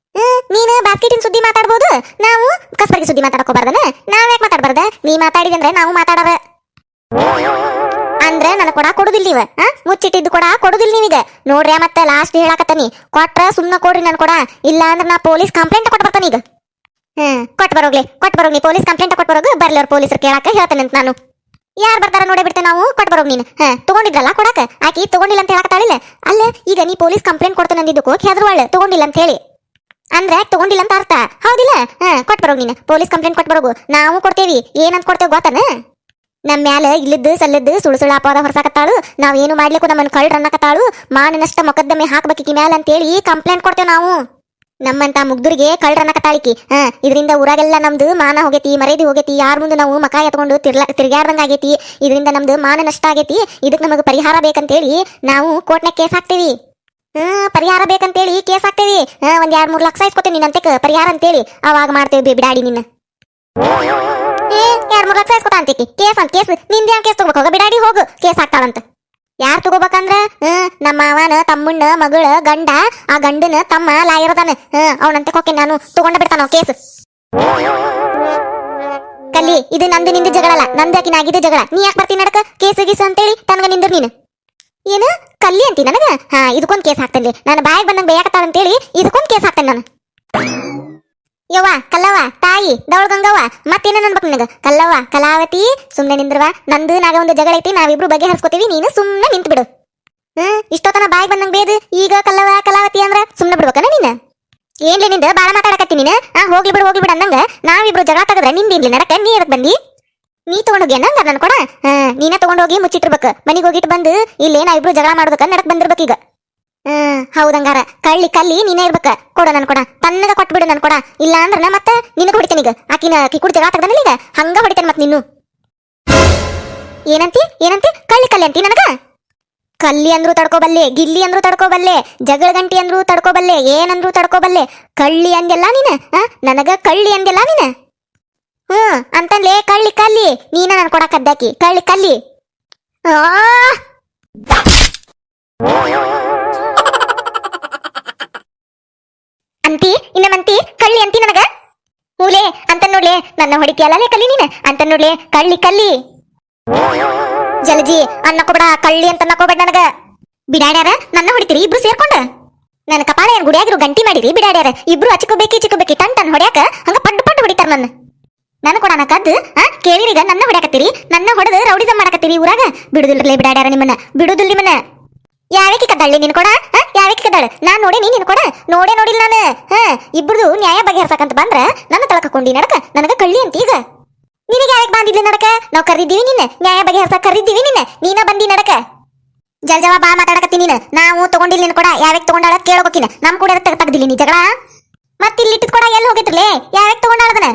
Speaker 1: ನೀನು ಬಾಸ್ಕೆಟಿನ ಸುದ್ದಿ ಮಾತಾಡ್ಬೋದು ನಾವು ಕಸ್ಬರ್ಗಿ ಸುದ್ದಿ ಮಾತಾಡಕೋಬಾರ್ದನ ನಾವ್ ಯಾಕೆ ಮಾತಾಡ್ಬಾರ್ದ ನೀ ಮಾತಾಡಿದಂದ್ರೆ ನಾವು ಮಾತಾಡೋರ ಅಂದ್ರೆ ನನ್ನ ಕೊಡ ಕೊಡುದಿಲ್ಲ ನೀವ ಮುಚ್ಚಿಟ್ಟಿದ್ದು ಕೊಡ ಕೊಡುದಿಲ್ಲ ನೀವೀಗ ನೋಡ್ರಿ ಮತ್ತೆ ಲಾಸ್ಟ್ ಹೇಳಾಕತ್ತಾನಿ ಕೊಟ್ರ ಸುಮ್ನ ಕೊಡ್ರಿ ನನ್ ಕೊಡ ಇಲ್ಲ ಅಂದ್ರೆ ನಾ ಪೊಲೀಸ್ ಕಂಪ್ಲೇಂಟ್ ಕೊಟ್ಟು ಬರ್ತಾನ ಈಗ ಕೊಟ್ಟು ಬರೋಗ್ಲಿ ಪೊಲೀಸ್ ಕಂಪ್ಲೇಂಟ್ ಕೊಟ್ಟು ಬರೋಗ ಬರ್ಲಿ ಅವ್ರ ಪೊಲೀಸರು ಕೇಳಾಕ ಹೇಳ್ತಾನಂತ ನಾನು ಯಾರು ಬರ್ತಾರ ನೋಡೇ ಬಿಡ್ತೇನೆ ನಾವು ಕೊಟ್ಟು ಬರೋಗ್ ನೀನು ತಗೊಂಡಿದ್ರಲ್ಲ ಕೊಡಕ ಆಕಿ ತಗೊಂಡಿಲ್ಲ ಅಂತ ಹೇಳಕತ್ತಾಳಿಲ್ಲ ಅಲ್ಲ ಈಗ ನೀ ಪೊಲೀಸ್ ಕಂಪ್ಲೇಂಟ್ ಕೊಡ್ತಾನೆ ಅಂದಿದ್ದಕ್ಕೂ ಹೆದರ್ವಾಳ ತಗೊಂಡಿಲ್ಲ ಅಂತ ಹೇಳಿ ಅಂದ್ರೆ ತಗೊಂಡಿಲ್ಲ ಅಂತ ಅರ್ಥ ಹೌದಿಲ್ಲ ಕೊಟ್ಟು ಬರೋಗ್ ನೀನು ಪೊಲೀಸ್ ಕಂಪ್ಲೇಂಟ್ ಕೊಟ್ಟು ಬರೋಗು ನಾವು ಕೊಡ್ತೇವಿ ಏನಂತ ಕೊಡ್ತೇವೆ ಗೊತ್ತನ ನಮ್ಮ ಮ್ಯಾಲ ಇಲ್ಲಿದ್ದು ಸಲ್ಲಿದ್ದು ಸುಳ್ಳು ಅಪವಾದ ಹೊರಸಾಕತ್ತಾಳು ನಾವ್ ಏನು ಮಾಡ್ಲಿಕ್ಕೂ ನಮ್ಮನ್ನ ಕಳ್ರ ಅನ್ನಕತ್ತಾಳು ಮಾನನಷ್ಟ ಮೊಕದ್ದಮೆ ಹಾಕ್ಬೇಕಿ ಮ್ಯಾಲ ಅಂತೇಳಿ ಕಂಪ್ಲೇಂಟ್ ಕೊಡ್ತೇವೆ ನಾವು ನಮ್ಮಂತ ಮುಗ್ಧರಿಗೆ ಕಳ್ರನ್ನಕತ್ತಾಳಿಕಿ ಇದರಿಂದ ಊರಾಗೆಲ್ಲ ನಮ್ದು ಮಾನ ಹೋಗೈತಿ ಮರ್ಯಾದೆ ಹೋಗೈತಿ ಯಾರ ಮುಂದೆ ನಾವು ಮಕ ಎತ್ಕೊಂಡು ತಿರ್ಗಾಡ್ದಂಗ ಆಗೈತಿ ಇದರಿಂದ ನಮ್ದು ಮಾನ ನಷ್ಟ ಆಗೈತಿ ಇದಕ್ ನಮಗ್ ಪರಿಹಾರ ಬೇಕಂತೇಳಿ ನಾವು ಕೋರ್ಟ್ನಾಗ ಕೇಸ್ ಹಾಕ್ತೇವಿ ಪರಿಹಾರ ಬೇಕಂತೇಳಿ ಕೇಸ್ ಹಾಕ್ತೇವಿ ಒಂದ್ 2-3 ಲಕ್ಷ ಇಸ್ಕೊತೇವಿ ನಿನ್ನಂತೆ ಪರಿಹಾರ ಅಂತೇಳಿ ಅವಾಗ ಮಾಡ್ತೇವಿ ಬಿಡಾಡಿ ನಿನ್ನ 2-3 ಲಕ್ಷ ಇಸ್ಕೊತ ಅಂತೀಕಿ ಕೇಸ್ ಅಂತ ಕೇಸ್ ನಿಂದ ಕೇಸ್ ತಗೋಬೇಕು ಹೋಗ ಬಿಡಾಡಿ ಹೋಗು ಕೇಸ್ ಹಾಕ್ತಾಳಂತ ಯಾರ್ ತಗೋಬೇಕಂದ್ರ ನಮ್ಮ ಅವನ ತಮ್ಮಣ್ಣ ಮಗಳ ಗಂಡ ಆ ಗಂಡನ ತಮ್ಮ ಲಾಯರ್ದಾನ ಅವನಂತೆ ಹೋಕೆ ನಾನು ತಗೊಂಡ ಬಿಡ್ತಾನ ಕೇಸ್ ಕಲ್ಲಿ ಇದು ನಂದು ನಿಂದು ಜಗಳಲ್ಲ ನಂದಾಕಿ ನಾಗಿದ್ದು ಜಗಳ ನೀ ಯಾಕೆ ಬರ್ತೀನಿ ನಡಕ ಕೇಸ್ ಗೀಸ್ ಅಂತೇಳಿ ತನಗ ನಿಂದ್ರ ನೀನು ಏನು ಕಲ್ಲಿ ಅಂತಿ ನನಗ ಇದಕ್ಕೊಂದ್ ಕೇಸ್ ಹಾಕ್ತೇನೆ ನಾನು ಬಾಯಿಗೆ ಬಂದಂಗ ಬೇಯಕತ್ತಾಳ ಅಂತೇಳಿ ಇದಕ್ಕೊಂದ್ ಕೇಸ್ ಹಾಕ್ತೇನೆ ನಾನು ಯವ್ವ ಕಲ್ಲವ್ವ ತಾಯಿ ದೌಳ ಗಂಗವ್ವ ಮತ್ತೇನ ಅನ್ಬೇಕು ನಿನಗ ಕಲ್ಲವ್ವ ಕಲಾವತಿ ಸುಮ್ನೆ ನಿಂದ್ರವ ನಂದು ನಾಗ ಒಂದು ಜಗಳ ಐತಿ ನಾವಿಬ್ರು ಬಗೆ ಹರಿಸ್ಕೋತೀವಿ ನೀನು ಸುಮ್ನೆ ನಿಂತು ಬಿಡು ಇಷ್ಟೊತ್ತನ ಬಾಯಿಗೆ ಬಂದಂಗ ಬೇದು ಈಗ ಕಲ್ಲವ್ವ ಕಲಾವತಿ ಅಂದ್ರ ಸುಮ್ನೆ ಬಿಡ್ಬೇಕನ ನೀನು ಏನ್ಲಿ ನಿಂದ ಬಾಳ ಮಾತಾಡಕತ್ತಿ ನೀನು ಹೋಗ್ಲಿ ಬಿಡು ಅಂದಂಗ ನಾವಿಬ್ರು ಜಗಳ ತಗದ್ರ ನಿಂದಿನ್ಲಿ ನಡಕ ನೀ ಎದಕ್ ಬಂದಿ ನೀ ತಗೊಂಡೋಗಿ ಅನ್ನಂಗ ನನ್ ಕೊಡ ನೀನ ತಗೊಂಡೋಗಿ ಮುಚ್ಚಿಟ್ಟಿರ್ಬೇಕು ಮನಿಗೆ ಹೋಗಿಟ್ಟು ಬಂದು ಇಲ್ಲೇ ನಾವಿಬ್ರು ಜಗಳ ಮಾಡೋದಕ್ಕ ನಡಕ್ ಬಂದಿರ್ಬೇಕೀಗ ಹೌದಂಗಾರ ಕಳ್ಳಿ ನೀನೇ ಇರ್ಬೇಕ ಕೊಡ ನನ್ ಕೊಡ ತನ್ನಗ ಕೊಟ್ಬಿಡು ನನ್ ಕೊಡ ಇಲ್ಲ ಅಂದ್ರ ಮತ್ತೆ ನಿನಗ ಹೊಡಿತೇನೆ ಈಗ ಆಕಿ ಕುಡಿ ಜಗಳ ತಗದನಿಲ್ಲ ಈಗ ಹಂಗ ಹೊಡಿತೇನೆ ಮತ್ ನಿನ್ನು ಏನಂತಿ ಕಳ್ಳಿ ಅಂತಿ ನನಗ ಕಲ್ಲಿ ಅಂದ್ರು ತಡ್ಕೋಬಲ್ಲೆ ಗಿಲ್ಲಿ ಅಂದ್ರು ತಡ್ಕೋಬಲ್ಲೆ ಜಗಳ ಗಂಟಿ ಅಂದ್ರು ತಡ್ಕೋಬಲ್ಲೆ ಏನಂದ್ರು ತಡ್ಕೋಬಲ್ಲೆ ಕಳ್ಳಿ ಅಂದೆಲ್ಲ ನೀನ ನನಗ ಕಳ್ಳಿ ಅಂದೆಲ್ಲ ನೀನ ಅಂತನ್ಲೇ ಕಳ್ಳಿ ನೀನ ನನ್ ಕೊಡ ಕದ್ದಾಕಿ ಕಳ್ಳಿ ಅಂತಿ ಇನ್ನಮಂತಿ ಕಳ್ಳಿ ಅಂತಿ ನನಗ ಮೂಲೆ ಅಂತ ನೋಡ್ಲೆ ನನ್ನ ಹೊಡಿತೀಯಲ್ಲ ಕಲ್ಲಿ ನೀನ ಅಂತ ನೋಡ್ಲೆ ಕಳ್ಳಿ ಜಲಜಿ ಅನ್ನಕೋಬೇಡ ಕಳ್ಳಿ ಅಂತ ಅನ್ನಕೋಬೇಡ ನನಗ ಬಿಡಾಡ್ಯಾರ ನನ್ನ ಹೊಡಿತೀರಿ ಇಬ್ರು ಸೇರ್ಕೊಂಡ ನನ್ನ ಕಪಾಳ ಏನ್ ಗುಡಿಯಾಗಿರು ಗಂಟಿ ಮಾಡಿರಿ ಬಿಡಾಡ್ಯಾರ ಇಬ್ರು ಚಿಕ್ಕಬೇಕಿ ಟನ್ ಹೊಡ್ಯಾಕ ಹಂಗ ಪಡ್ಡು ಹೊಡಿತಾರ ನನ್ನ ಕೊಡನ ಕದ್ದು ಕೇಳಿರೀಗ ನನ್ನ ಹೊಡ್ಯಾಕತ್ತೀರಿ ನನ್ನ ಹೊಡೆದು ರೌಡಿಸಂ ಮಾಡಕತ್ತೀರಿ ಊರಾಗ ಬಿಡುದಿಲ್ರಲೇ ಬಿಡಾಡ್ಯಾರ ನಿಮ್ಮನ್ನ ಯಾವಕ್ಕೆ ಕದ್ದಾಳಿ ನಿನ್ ಕೊಡ ಯಾವಕ್ಕೆ ಕದ್ದಾಳ ನಾನ್ ನೋಡೇನಿ ನಿನ್ ಕೊಡ ನೋಡಿಲ್ಲ ನಾನು ಇಬ್ರದು ನ್ಯಾಯ ಬಗೆಹರ್ಸಕಂತ ಬಂದ್ರ ನನ್ನ ತಳಕೊಂಡಿ ನಡಕ ನನಗ ಕಳ್ಳಿ ಅಂತ ಈಗ ನಿನಗೆ ಯಾವಕ್ಕೆ ಬಂದಿದ್ಲಿ ನಡಕ ನಾವ್ ಕರೀದ್ದೀವಿ ನಿನ್ನ ನ್ಯಾಯ ಬಗೆಹರ್ಸಕ್ ಕರೀದ್ದೀವಿ ನೀನ ಬಂದಿ ನಡಕ ಜಲ್ಜವ ಬಾ ಮಾತಾಡಕತ್ತಿ ನೀನು ನಾವು ತಗೊಂಡಿಲ್ಲ ನಿನ್ ಕೊಡ ಯಾವಕ್ಕೆ ತಗೊಂಡಾಳ ಕೇಳೋಕಿನ ನಮ್ ಕೂಡ ತೆಗ್ದಿಲ್ಲ ನೀ ಜಗಳ ಮತ್ ಇಲ್ಲಿ ಇಟ್ಟಿದ್ ಕೊಡ ಎಲ್ಲಿ ಹೋಗಿತ್ರಲೇ ಯಾವಕ್ಕೆ ತಗೊಂಡಾಳದನ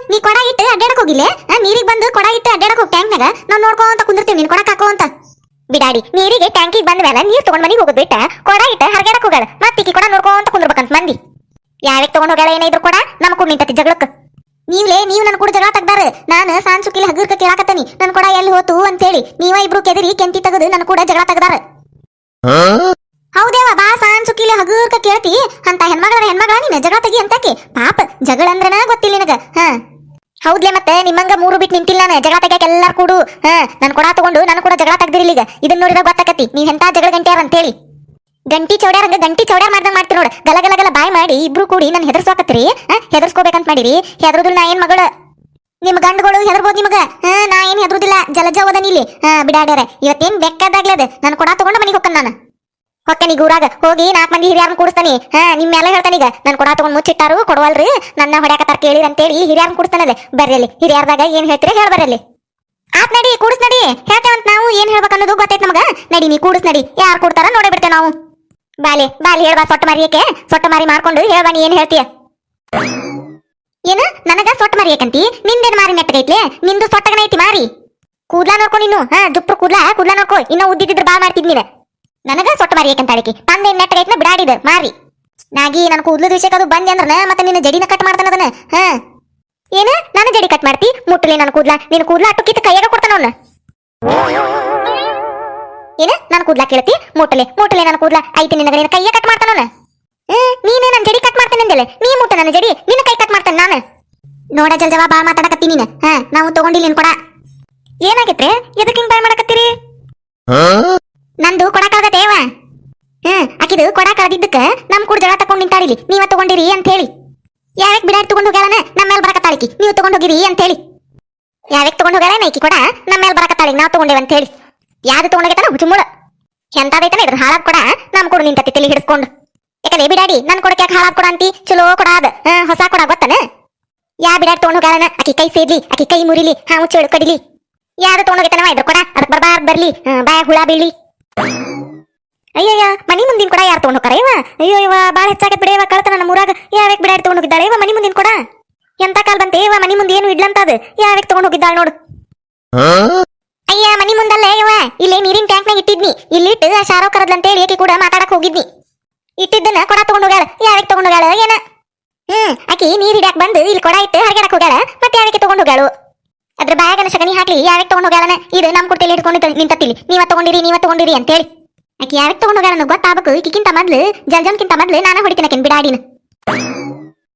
Speaker 1: ನೀ ಕೊಡ ಇಟ್ಟು ಅಡ್ಡಾಡಕ್ ಹೋಗಿಲ್ಲ ನೀರಿಗೆ ಬಂದು ಕೊಡ ಇಟ್ಟು ಅಡ್ಡಾಡಕ್ ಹೋಗಿ ಟ್ಯಾಂಕ್ನಾಗ ನಾವ್ ನೋಡ್ಕೊಂತ ಕುಂದಿರ್ತೀವಿ ನೀನ್ ಕೊಡ ಕಾಕೋ ಅಂತ ಬಿಡಾಡಿ ನೀರಿಗೆ ಟ್ಯಾಂಕಿಗೆ ಬಂದ ಮೇಲೆ ನೀರ್ ತಗೊಂಡ್ ಮನಿಗೆ ಹೋಗೋದ್ ಬಿಟ್ಟ ಕೊಡ ಇಟ್ಟ ಹರಗಾಡಕ್ ಹೋಗ್ಯಾಳ ಮತ್ತಿಕ್ಕಿ ಕೊಡ ನೋಡ್ಕೊಂತ ಕುಂದ್ರಬೇಕಂತ ಮಂದಿ ಯಾವ್ಯಾಕ್ ತಗೊಂಡ್ ಹೋಗ್ಯಾಳ ಏನಿದ್ರು ಕೂಡ ನಮ್ ಕೂಡ ನಿಂತತಿ ಜಗಳಕ್ ನೀವು ನನ್ ಕೂಡ ಜಗಳ ತೆಗ್ದಾರ ನಾನು ಸಾನ್ ಸುಕ್ಕಿಲಿ ಹಗುರ್ಕ ಕೇಳಾಕತ್ತನಿ ನನ್ ಕೂಡ ಎಲ್ಲಿ ಹೋತು ಅಂತ ಹೇಳಿ ನೀವ ಇಬ್ರು ಕೆದರಿ ಕೆಂತಿ ತೆಗೆದು ನನ್ ಕೂಡ ಜಗಳ ತೆಗ್ದಾರ ಹೌದೇವ ಬಾ ಸಾನ್ ಸುಕ್ಕಿಲಿ ಹಗುರ್ಕ ಕೇಳ್ತಿ ಅಂತ ಹೆಣ್ಮಗಳ ನೀನ ಜಗಳ ತೆಗಿ ಅಂತಕಿ ಪಾಪ ಜಗಳ ಅಂದ್ರನ ಗೊತ್ತಿಲ್ಲ ನಿನಗ ಹೌದ್ಲೆ ಮತ್ತೆ ನಿಮ್ಮಂಗ ಮೂರು ಬಿಟ್ಟು ನಿಂತಿಲ್ಲ ನಾನು ಜಗಳ ತೆಗ್ಯಾಕ ಎಲ್ಲಾರು ಕೂಡು ನನ್ ಕೊಡ ತಗೊಂಡು ನಾನು ಕೂಡ ಜಗಳ ತೆಗ್ದಿರಿಲ್ಲ ಈಗ ಇದನ್ನ ನೋಡಿದಾಗ ಗೊತ್ತಾಕತಿ ನೀವ್ ಎಂತ ಜಗಳ ಗಂಟ್ಯಾರ ಅಂತ ಹೇಳಿ ಗಂಟಿ ಚೌಡ್ಯಾರ ಮಾಡ್ದಂಗ ಮಾಡ್ತೀರಿ ನೋಡ ಗಲ ಗಲ ಗಲ ಬಾಯ್ ಮಾಡಿ ಇಬ್ರು ಕೂಡಿ ನನ್ ಹೆದರ್ಸ್ವಾಕತ್ರಿ ಹೆದರ್ಸ್ಕೋಬೇಕಂತ ಮಾಡಿರಿ ಹೆದರುದಿಲ್ಲ ನಾ ಏನ್ ಮಗಳ ನಿಮ್ ಗಂಡುಗಳು ಹೆದರ್ಬೋದು ನಿಮಗ ನಾ ಏನ್ ಹೆದರುದಿಲ್ಲ ಜಲಜ ಓದನ್ ಇಲ್ಲಿ ಬಿಡಾಡ್ಯಾರ ಇವತ್ತೇನ್ ಬೆಕ್ಕದಾಗ್ಲದ ನನ್ ಕೊಡ ತಗೊಂಡು ಮನಿಗೆ ಹೋಗ್ತಾನ ನಾನು ಹೊಕ್ಕನೀಗ ಊರಾಗ ಹೋಗಿ 4 ಮಂದಿ ಹಿರಿಯಾರನ್ನ ಕೂಡಿಸ್ತಾನಿ ನಿಮ್ ಮೇಲೆ ಹೇಳ್ತಾನೀಗ ನನ್ ಕೊಡ ತಗೊಂಡ್ ಮುಚ್ಚಿಟ್ಟಾರು ಕೊಡವಲ್ರಿ ನನ್ನ ಹೊಡ್ಯಾಕತ್ತಾರ ಕೇಳಿರಿ ಅಂತೇಳಿ ಹಿರಿಯಾರನ್ನ ಕೂಡಿಸ್ತಾನಲ್ಲ ಬರ್ರಲ್ಲಿ ಹಿರಿಯಾರ್ದಾಗ ಏನ್ ಹೇಳ್ತೀರಿ ಹೇಳ್ ಬರ್ರಲ್ಲಿ ಆತ್ ನಡಿ ಕೂಡಿಸ್ ನಡಿ ಹೇಳ್ತೇವಂತ ನಾವು ಏನ್ ಹೇಳ್ಬೇಕು ಅನ್ನೋದು ಗೊತ್ತೈತ್ ನಮಗ ನಡಿ ನೀ ಕೂಡಿಸ್ ನಡಿ ಯಾರು ಕೊಡ್ತಾರ ನೋಡೇ ಬಿಡ್ತೇವೆ ನಾವು ಬಾಲಿ ಹೇಳ್ಬಾ ಸೊಟ್ಟ ಮಾರಿಯಕ್ಕೆ ಸೊಟ್ಟ ಮಾರಿ ಮಾಡ್ಕೊಂಡು ಹೇಳ್ಬಾ ನೀ ಏನ್ ಹೇಳ್ತೀಯ ಏನ ನನಗ ಸೊಟ್ಟ ಮಾರಿಯಕಂತಿ ನಿಂದೇನ್ ಮಾರಿ ನೆಟ್ಟಗೈತ್ಲೆ ನಿಂದು ಸೊಟ್ಟಗನ ಐತಿ ಮಾರಿ ಕೂದ್ಲಾ ನೋಡ್ಕೊ ನೀನು ಜುಪ್ರು ಕೂದ್ಲಾ ನೋಡ್ಕೊ ಇನ್ನ ಉದ್ದಿದ್ರ ಬಾ ಮಾಡ್ತಿದ್ ನೀನ ನನಗ ಸೊಟ್ಟ ಮಾರಿಯಕಂತ ಅಡಿಕೆ ತಂದೇನ್ ನೆಟ್ಟಗೈತ್ನ ಬಿಡಾಡಿದ ಮಾರಿ ನಾಗಿ ನನ್ ಕೂದ್ಲದ ವಿಷಯಕ್ಕೆ ಅದು ಬಂದೆ ಅಂದ್ರ ಮತ್ತೆ ನಿನ್ನ ಜಡಿನ ಕಟ್ ಮಾಡ್ತಾನ ಅದನ್ನ ಏನ ನನ್ನ ಜಡಿ ಕಟ್ ಮಾಡ್ತಿ ಮುಟ್ಟಲಿ ನನ್ನ ಕೂದ್ಲಾ ನಿನ್ನ ಕೂದ್ಲಾ ಅಟ್ಟು ಕಿತ್ತ ಕೈಯಾಗ ಕೊಡ್ತಾನ ಅವನ್ನ ಏನ ನನ್ನ ಕೂದ್ಲಾ ಕೇಳ್ತಿ ಮುಟ್ಟಲೆ ನನ್ನ ಕೂದ್ಲಾ ಐತಿ ನಿನಗ ನಿನ್ನ ಕೈಯ ಕಟ್ ಮಾಡ್ತಾನ ನೀನೇ ನನ್ನ ಜಡಿ ಕಟ್ ಮಾಡ್ತಾನೆ ಅಂದಲೆ ನೀ ಮುಟ್ಟ ನನ್ನ ಜಡಿ ನಿನ್ನ ಕೈ ಕಟ್ ಮಾಡ್ತಾನೆ ನಾನು ನೋಡ ಜಲ್ಜವಾ ಬಾ ಮಾತಾಡಕತ್ತಿ ನೀನು ನಾವು ತಗೊಂಡಿಲ್ಲ ನಿನ್ ಕೊಡ ಏನಾಗಿತ್ರೆ ಎದಕ್ಕೆ ಹಿಂಗ್ ಬಾಯ್ ಮಾಡಕತ್ತೀರಿ ನಂದು ಕೊಡ ಕಳ್ದತೇವ ಆಕಿದು ಕೊಡ ಕಳ್ದಿದ್ದಕ್ಕ ನಮ್ ಕೂಡ ಜಗಳ ತಕೊಂಡ್ ನಿಂತಾಳಿಲಿ ನೀವ ತಗೊಂಡಿರಿ ಅಂತ ಹೇಳಿ ಯಾವ್ಯಾಕ್ ಬಿಡಾಡ್ ತಗೊಂಡ್ ಹೋಗ್ಯಾಳನ ನಮ್ಮ ಮೇಲೆ ಬರಕತ್ತಾಳಿಕಿ ನೀವು ತಗೊಂಡ್ ಹೋಗಿರಿ ಅಂತ ಹೇಳಿ ಯಾವ್ಯಾಕ್ ತಗೊಂಡ್ ಹೋಗ್ಯಾಳ ನೈಕಿ ಕೊಡ ನಮ್ಮ ಮೇಲೆ ಬರಕತ್ತಾಳಿ ನಾವ್ ತಗೊಂಡೇವ ಅಂತ ಹೇಳಿ ಯಾವ್ದು ತಗೊಂಡೋಗೈತನ ಹುಚ್ಚುಮೂಳ ಎಂತಾದೈತನ ಇದ್ರ ಹಾಳಾದ್ ಕೊಡ ನಮ್ ಕೂಡ ನಿಂತತಿ ತಲೆ ಹಿಡಿಸ್ಕೊಂಡು ಯಾಕಂದ್ರೆ ಬಿಡಾಡಿ ನನ್ ಕೊಡಕ್ಕೆ ಯಾಕೆ ಹಾಳಾದ್ ಕೊಡ ಅಂತಿ ಚಲೋ ಕೊಡ ಅದ ಹೊಸ ಕೊಡ ಗೊತ್ತನ ಯಾ ಬಿಡಾಡ್ ತಗೊಂಡ್ ಹೋಗ್ಯಾಳನ ಆಕಿ ಕೈ ಸೇದ್ಲಿ ಆಕಿ ಕೈ ಮುರಿಲಿ ಮುಚ್ಚೇಳು ಕಡಿಲಿ ಯಾವ್ದು ತಗೊಂಡೋಗೈತನವ ಇದ್ರ ಕೊಡ ಅದಕ್ಕೆ ಬರ್ಬಾರ್ದು ಬರ್ಲಿ ಬಾಯ ಹುಳ ಬೀಳಿ ಅಯ್ಯಯ್ಯ ಮನಿ ಮುಂದಿನ ಕೊಡ ಯಾರು ತಗೊಂಡ್ ಹೋಗಾರ ಇವ ಅಯ್ಯೋ ಇವ ಬಾಳ ಹೆಚ್ಚಾಗತ್ ಬಿಡ ಇವ ಕಳ್ತನ ನಮ್ಮ ಊರಾಗ ಯಾವ್ಯಾಕ್ ಬಿಡಾಡಿ ತಗೊಂಡ್ ಹೋಗಿದ್ದಾಳೆ ಇವ ಮನಿ ಮುಂದಿನ ಕೊಡ ಎಂತ ಕಾಲ್ ಬಂತೆ ಇವ ಮನಿ ಮುಂದೆ ಏನು ಇಡ್ಲಂತ ಅದು ಯಾವ್ಯಾಕ್ ತಗೊಂಡ್ ಹೋಗಿದ್ದಾಳ ನೋಡು ಅಯ್ಯ ಮನಿ ಮುಂದಲ್ಲೇ ಇವ ಇಲ್ಲೇ ನೀರಿನ ಟ್ಯಾಂಕ್ನಾಗ ಇಟ್ಟಿದ್ನಿ ಇಲ್ಲಿಟ್ಟು ಶಾರೋ ಕರದ್ಲಂತ ಹೇಳಿ ಆಕಿ ಕೂಡ ಮಾತಾಡಕ್ ಹೋಗಿದ್ನಿ ಇಟ್ಟಿದ್ದನ್ನ ಕೊಡ ತಗೊಂಡ್ ಹೋಗ್ಯಾಳ ಯಾವ್ಯಾಕ್ ತಗೊಂಡ್ ಹೋಗ್ಯಾಳ ಏನ ಆಕಿ ನೀರ್ ಹಿಡ್ಯಾಕ್ ಬಂದು ಇಲ್ಲಿ ಕೊಡ ಇಟ್ಟು ಹರಗಾಡಕ್ ಹೋಗ್ಯಾಳ ಮತ್ತೆ ಯಾವ್ಯಾಕೆ ತಗೊಂಡ್ ಹೋಗ್ಯಾಳು ಅದ್ರ ಬಾಯಾಗನ ಸಗಣಿ ಹಾಕ್ಲಿ ಯಾವ್ಯಾಕ್ ತಗೊಂಡ್ ಹೋಗ್ಯಾಳನ ಇದು ನಮ್ ಕುರ್ತೆಲಿ ಹಿಡ್ಕೊಂಡು ನಿಂತತ್ತಿಲಿ ನೀವ ತಗೊಂಡಿರಿ ಅಂತ ಹೇಳಿ ಆಕಿ ಯಾವ್ಯಾಕ್ ತಗೊಂಡ್ ಹೋಗ್ಯಾಳ ಗೊತ್ತಾಗಬೇಕು ಈಕಿಂತ ಮೊದ್ಲು ಜಲ್ಜನ್ಕಿಂತ ಮೊದ್ಲು ನಾನು ಹೊಡಿತೀನಕಿನ್ ಬಿಡಾಡಿನ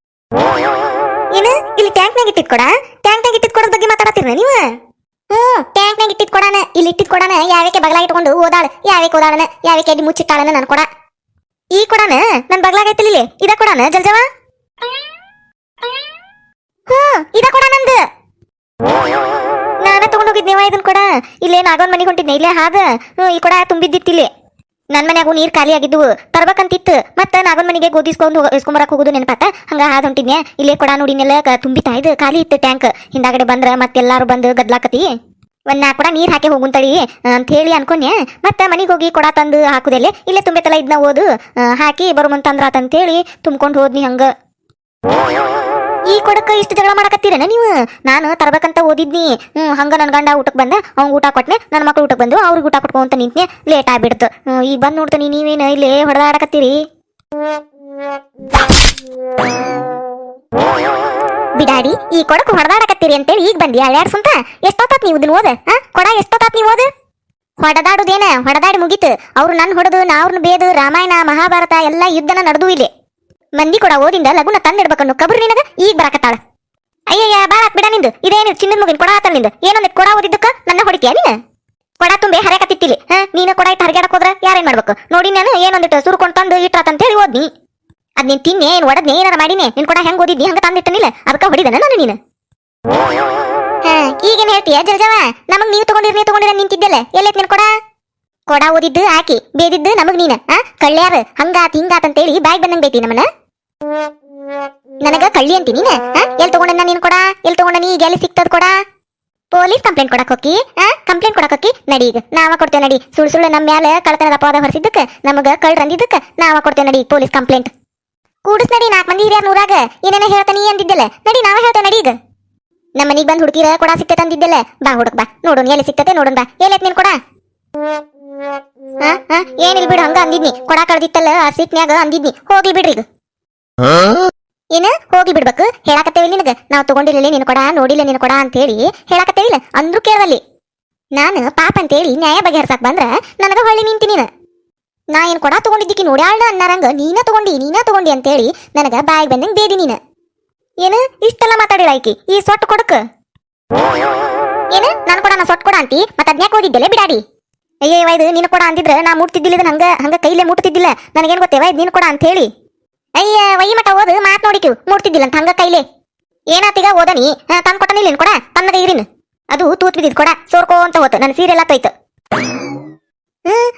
Speaker 1: ಏನ ಇಲ್ಲಿ ಟ್ಯಾಂಕ್ನಾಗ ಇಟ್ಟಿದ್ ಕೊಡದ ಬಗ್ಗೆ ಮಾತಾಡತ್ತೀರ ನೀವು ಟ್ಯಾಂಕ್ನಾಗ ಇಟ್ಟಿದ್ ಕೊಡಾನ ಇಲ್ಲಿ ಇಟ್ಟಿದ್ ಕೊಡಾನ ಯಾವ್ಯಾಕೆ ಬಗಲ ಇಟ್ಕೊಂಡು ಓದಾಳ ಯಾವ್ಯಾನ ಯಾವ್ಯಾಕೆ ಅಲ್ಲಿ ಮುಚ್ಚಿಟ್ಟಾಳನ ನನ್ ಕೊಡ ಈ ಕೊಡಾನ ನನ್ ಬಗ್ಲಾಗೈತಿಲ್ಲ ಇದ ಕೊಡಾನ ಜಲ್ಜವ ಇದ ಕೊಡ ನಂದು ನಾನ ತಗೊಂಡೋಗಿದ್ನೇವ ಇದನ್ ಕೊಡ ಇಲ್ಲೇ ನಾಗವನ್ ಮನೆಗೆ ಹೊಂಟಿದ್ನೆ ಇಲ್ಲೇ ಹಾದ ಈ ಕೊಡ ತುಂಬಿದ್ದಿತ್ತಿಲ್ಲಿ ನನ್ ಮನ್ಯಾಗೂ ನೀರ್ ಖಾಲಿ ಆಗಿದ್ವು ತರ್ಬೇಕಂತಿತ್ತು ಮತ್ತ ನಾಗವನ್ ಮನೆಗೆ ಇಸ್ಕೊಂಬರಕ್ ಹೋಗುದು ನೆನಪಾತ ಹಂಗ ಹಾದ್ ಹೊಂಟಿದ್ನೆ ಇಲ್ಲೇ ಕೊಡ ನೋಡಿನೆಲ್ಲ ತುಂಬಿತಾ ಇದು ಖಾಲಿ ಇತ್ತು ಟ್ಯಾಂಕ್ ಹಿಂದಾಗಡೆ ಬಂದ್ರ ಮತ್ತೆಲ್ಲಾರು ಬಂದು ಗದ್ಲಾಕತಿ ಒಂದ್ ಕೊಡ ನೀರ್ ಹಾಕಿ ಹೋಗುಂತಳಿ ಅಂತ ಹೇಳಿ ಅನ್ಕೊಂಡೆ ಮತ್ತ ಮನಿಗ್ ಹೋಗಿ ಕೊಡ ತಂದು ಹಾಕುದಲ್ಲೇ ಇಲ್ಲೇ ತುಂಬೆತ್ತಲ್ಲ ಇದನ್ನ ಓದು ಹಾಕಿ ಬರುಮಂತಂದ್ರ ಅಂತೇಳಿ ತುಂಬ್ಕೊಂಡ್ ಹೋದ್ನಿ ಹಂಗ ಈ ಕೊಡಕ್ಕ ಇಷ್ಟು ಜಗಳ ಮಾಡಕತ್ತೀರೇನ ನೀವು ನಾನು ತರ್ಬೇಕಂತ ಓದಿದ್ನಿ ಹಂಗ ನನ್ ಗಂಡ ಊಟಕ್ ಬಂದ ಅವ್ನ್ ಊಟ ಕೊಟ್ನೆ ನನ್ನ ಮಕ್ಳು ಊಟಕ್ ಬಂದು ಅವ್ರಿಗೆ ಊಟ ಕೊಟ್ಕೊಂತ ನಿಂತ್ನೆ ಲೇಟ್ ಆಗ್ಬಿಡ್ತು ಈಗ ಬಂದ್ ನೋಡ್ತಾನಿ ನೀವೇನ ಇಲ್ಲೇ ಹೊಡೆದಾಡಕತ್ತೀರಿ ಬಿಡಾಡಿ ಈ ಕೊಡಕ್ ಹೊಡೆದಾಡಕತ್ತೀರಿ ಅಂತೇಳಿ ಈಗ ಬಂದಿ ಅಳ್ಯಾಡ್ಸಂತ ಎಷ್ಟೊತ್ತಾತ್ ನೀವು ಇದನ್ನ ಓದ ಕೊಡ ಎಷ್ಟೊತ್ತಾತ್ ನೀವು ಓದ ಹೊಡೆದಾಡುದೇನ ಹೊಡೆದಾಡಿ ಮುಗೀತು ಅವ್ರು ನನ್ ಹೊಡೆದು ನಾವ್ರನ್ನ ಬೇದು ರಾಮಾಯಣ ಮಹಾಭಾರತ ಎಲ್ಲಾ ಯುದ್ಧನ ನಡೆದು ಇಲ್ಲಿ ಮಂದಿ ಕೂಡ ಓದಿಂದ ಲಗುನ ತಂದಿಡ್ಬೇಕನ್ನು ಕಬರ್ ನಿನಗ ಈಗ ಬರಕತ್ತಾಳ ಅಯ್ಯಯ್ಯ ಬಾಳಾತ್ ಬಿಡ ನಿಂದು ಇದೇನು ಚಿನ್ನದ ಮುಗಿನ ಕೊಡ ಆತ ನಿಂದು ಏನೊಂದ್ ಕೊಡ ಓದಿದ್ದಕ್ಕ ನನ್ನ ಹೊಡಿತೀಯ ನೀನು ಕೊಡ ತುಂಬೆ ಹರಕತ್ತಿತ್ತಿಲಿ ನೀನು ಕೊಡ ಇಟ್ಟು ಹರಗಾಡಕ್ ಹೋದ್ರ ಯಾರೇನ್ ಮಾಡ್ಬೇಕು ನೋಡಿ ನಾನು ಏನೊಂದಿಟ್ಟು ಸುರ್ಕೊಂಡ್ ತಂದು ಇಟ್ರಾತಂತ ಹೇಳಿ ಓದ್ನಿ ಅದ್ ನೀನ್ ತಿನ್ನೆ ಏನ್ ಒಡದ್ನೆ ಏನಾರ ಮಾಡಿನೇ ನಿನ್ ಕೊಡ ಹೆಂಗ್ ಓದಿದ್ನಿ ಹಂಗ ತಂದಿಟ್ಟನಿಲ್ಲ ಅದಕ್ಕ ಹೊಡಿದನ ನಾನು ನೀನು ಈಗೇನ್ ಹೇಳ್ತೀಯ ಜಲ್ಜವ ನಮಗ್ ನೀವು ತಗೊಂಡಿರ ನಿಂತಿದ್ದಲ್ಲ ಎಲ್ಲೈತ್ ನಿನ್ ಕೊಡ ಓದಿದ್ದು ಆಕಿ ಬೇದಿದ್ದು ನಮಗ್ ನೀನ ಕಳ್ಳ್ಯಾರ ಹಂಗಾತ್ ಹಿಂಗಾತಂತೇಳಿ ಬಾಯ್ಗೆ ಬಂದಂಗ್ ಬೇತಿ ನಮ್ಮನ್ನ ನನಗ ಕಳ್ಳಿ ಅಂತೀನಿ ನೀನ ಎಲ್ ತಗೊಂಡ ನೀನ್ ಕೊಡ ಎಲ್ ತಗೊಂಡ ನೀ ಈಗ ಎಲ್ಲಿ ಸಿಕ್ತದ ಕೊಡ ಪೊಲೀಸ್ ಕಂಪ್ಲೇಂಟ್ ಕೊಡಕ್ ಹೋಗಿ ಕಂಪ್ಲೇಂಟ್ ಕೊಡಕ್ ಹೋಗಿ ನಡಿ ಈಗ ನಾವ ಕೊಡ್ತೇವೆ ನಡಿ ಸುಳ್ಳು ನಮ್ಮ ಮ್ಯಾಲ ಕಳ್ತನದ ಅಪವಾದ ಹೊರಿಸಿದ್ದಕ್ಕ ನಮಗ ಕಳ್ರಂದಿದ್ದಕ್ಕ ನಾವ ಕೊಡ್ತೇವೆ ನಡಿ ಪೊಲೀಸ್ ಕಂಪ್ಲೇಂಟ್ ಕೂಡಿಸ್ ನಡಿ 4 ಮಂದಿ ಹಿರಿಯರ್ ಊರಾಗ ಏನೇನ ಹೇಳ್ತಾನಿ ಅಂದಿದ್ದಲ್ಲ ನಡಿ ನಾವ ಹೇಳ್ತೇವೆ ನಡಿ ಈಗ ನಮ್ಮ ಮನಿಗ್ ಬಂದ್ ಹುಡುಕಿರ ಕೊಡ ಸಿಕ್ತೈತೆ ಅಂದಿದ್ದಲ್ಲ ಬಾ ಹುಡುಕ್ ಬಾ ನೋಡೋಣ ಎಲ್ಲಿ ಸಿಕ್ತತೆ ನೋಡೋಣ ಬಾ ಎಲ್ಲೈತ್ ನೀನ್ ಕೊಡ ಏನಿಲ್ ಬಿಡು, ಹಂಗ ಅಂದಿದ್ನಿ. ಕೊಡ ಕಳ್ದಿತ್ತಲ್ಲ ಆ ಸಿಟ್ನ್ಯಾಗ ಅಂದಿದ್ನಿ. ಹೋಗ್ಲಿ ಬಿಡ್ರಿ ಈಗ. ಏನ ಹೋಗ್ಲಿ ಬಿಡ್ಬೇಕು ಹೇಳಾಕತ್ತೇವಿ ನಿನಗ. ನಾವು ತಗೊಂಡಿಲ್ಲ ನಿನ್ ಕೊಡ, ನೋಡಿಲ್ಲ ನಿನ್ ಕೊಡ ಅಂತ ಹೇಳಿ ಹೇಳಾಕತ್ತೇವಿಲ್ಲ. ಅಂದ್ರೂ ಕೇಳವಲ್ಲಿ. ನಾನು ಪಾಪ ಅಂತೇಳಿ ನ್ಯಾಯ ಬಗೆಹರ್ಸಾಕ್ ಬಂದ್ರ ನನಗ ಹೊಳ್ಳಿ ನಿಂತಿ ನೀನು. ನಾ ಏನ್ ಕೊಡ ತಗೊಂಡಿದ್ದಕ್ಕೆ ನೋಡ್ಯಾಳ ಅನ್ನಾರಂಗ ನೀನ ತಗೊಂಡಿ ಅಂತೇಳಿ ನನಗ ಬಾಯಿಗೆ ಬಂದಂಗ ಬೇದಿ ನೀನು. ಏನು ಇಷ್ಟೆಲ್ಲ ಮಾತಾಡಿಲ್ಲ ಆಕಿ ಈ ಸೊಟ್ಟು ಕೊಡಕ್. ಏನು ನನ್ ಕೊಡ ನಾ ಸೊಟ್ಟು ಕೊಡ ಅಂತಿ, ಮತ್ತ ಅದ್ನ್ಯಾಕ ಓದಿದ್ದೆಲೆ ಬಿಡಾಡಿ. ಅಯ್ಯೋ ಇದು ನಿನ್ ಕೊಡ ಅಂದಿದ್ರ ನಾ ಮುಟ್ತಿದ್ದಿಲ್ಲ ಇದನ್ನ, ಹಂಗ ಹಂಗ ಕೈಲೇ ಮುಟ್ತಿದ್ದಿಲ್ಲ. ನನಗೇನ್ ಗೊತ್ತೇವ ಇದು ನಿನ್ ಕೊಡ ಅಂತ ಹೇಳಿ. ಅಯ್ಯ ವೈ ಮಠ ಓದು ಮಾತ್ ನೋಡಿಕ್ಯೂ ಮುಟ್ತಿದ್ದಿಲ್ಲ ಅಂತ ಹಂಗ ಕೈಲೇ. ಏನಾತೀಗ ಓದನಿ ತನ್ ಕೊಟ್ಟನಿಲ್ಲ ನಿನ್ ಕೊಡ ತನ್ನಗ ಇರಿನ್. ಅದು ತೂತ್ ಬಿದ್ದಿದ್ ಕೊಡ ಸೋರ್ಕೋ ಅಂತ ಹೋತ ನನ್ನ ಸೀರೆ ಎಲ್ಲ ತೊಯ್ತು.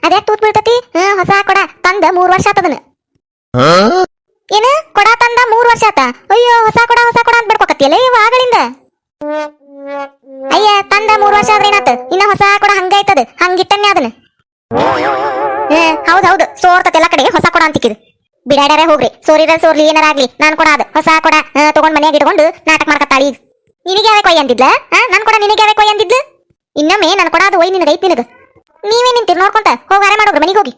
Speaker 1: ಅದ್ಯಾಕ್ ತೂತ್ ಬೀಳ್ತತಿ? ಹೊಸ ಕೊಡ ತಂದ 3 ವರ್ಷ ಆತದನ. ಏನ ಕೊಡ ತಂದ 3 ವರ್ಷ ಆತ? ಅಯ್ಯೋ ಹೊಸ ಕೊಡ ಅಂತ ಬಿಡ್ಕೊಕತ್ತಿಯಲ್ಲ ಇವ ಆಗಳಿಂದ. ಅಯ್ಯ ತಂದ 3 ವರ್ಷ ಆದ್ರೆ ಏನಾತ? ಇನ್ನ ಹೊಸ ಕೊಡ ಹಂಗೈತದ, ಹಂಗಿಟ್ಟನ್ನೇ ಅದನ್ನ. ಹೌದು ಸೋರ್ತತಿ ಎಲ್ಲ ಕಡೆ ಹೊಸ ಕೊಡ ಅಂತಿಕ್ಕಿದ್. ಬಿಡಾಡ್ಯಾರೆ ಹೋಗ್ರಿ, ಸೋರ್ಲಿ ಏನಾರ ಆಗ್ಲಿ ನಾನ್ ಕೊಡ ಅದ ಹೊಸ ಕೊಡ ತಗೊಂಡ್ ಮನ್ಯಾಗ ಇಟ್ಕೊಂಡು ನಾಟಕ ಮಾಡ್ಕತ್ತಾಳಿ. ನಿನಗೆ ಯಾವೇ ಕೊಯ್ ಅಂದಿದ್ಲ? ನನ್ ಕೊಡ ನಿನಗೆ ಯಾವೇ ಕೊಯ್ ಅಂದಿದ್ಲು? ಇನ್ನೊಮ್ಮೆ ನನ್ ಕೊಡ ಅದು ಒಯ್ ನಿನಗೈತ್ ನಿನಗ. ನೀವೇ ನಿಂತಿರ್ ನೋಡ್ಕೊಂತ ಹೋಗಾರ ಮಾಡೋಗ್ರಿ ಮನಿಗೆ ಹೋಗಿ.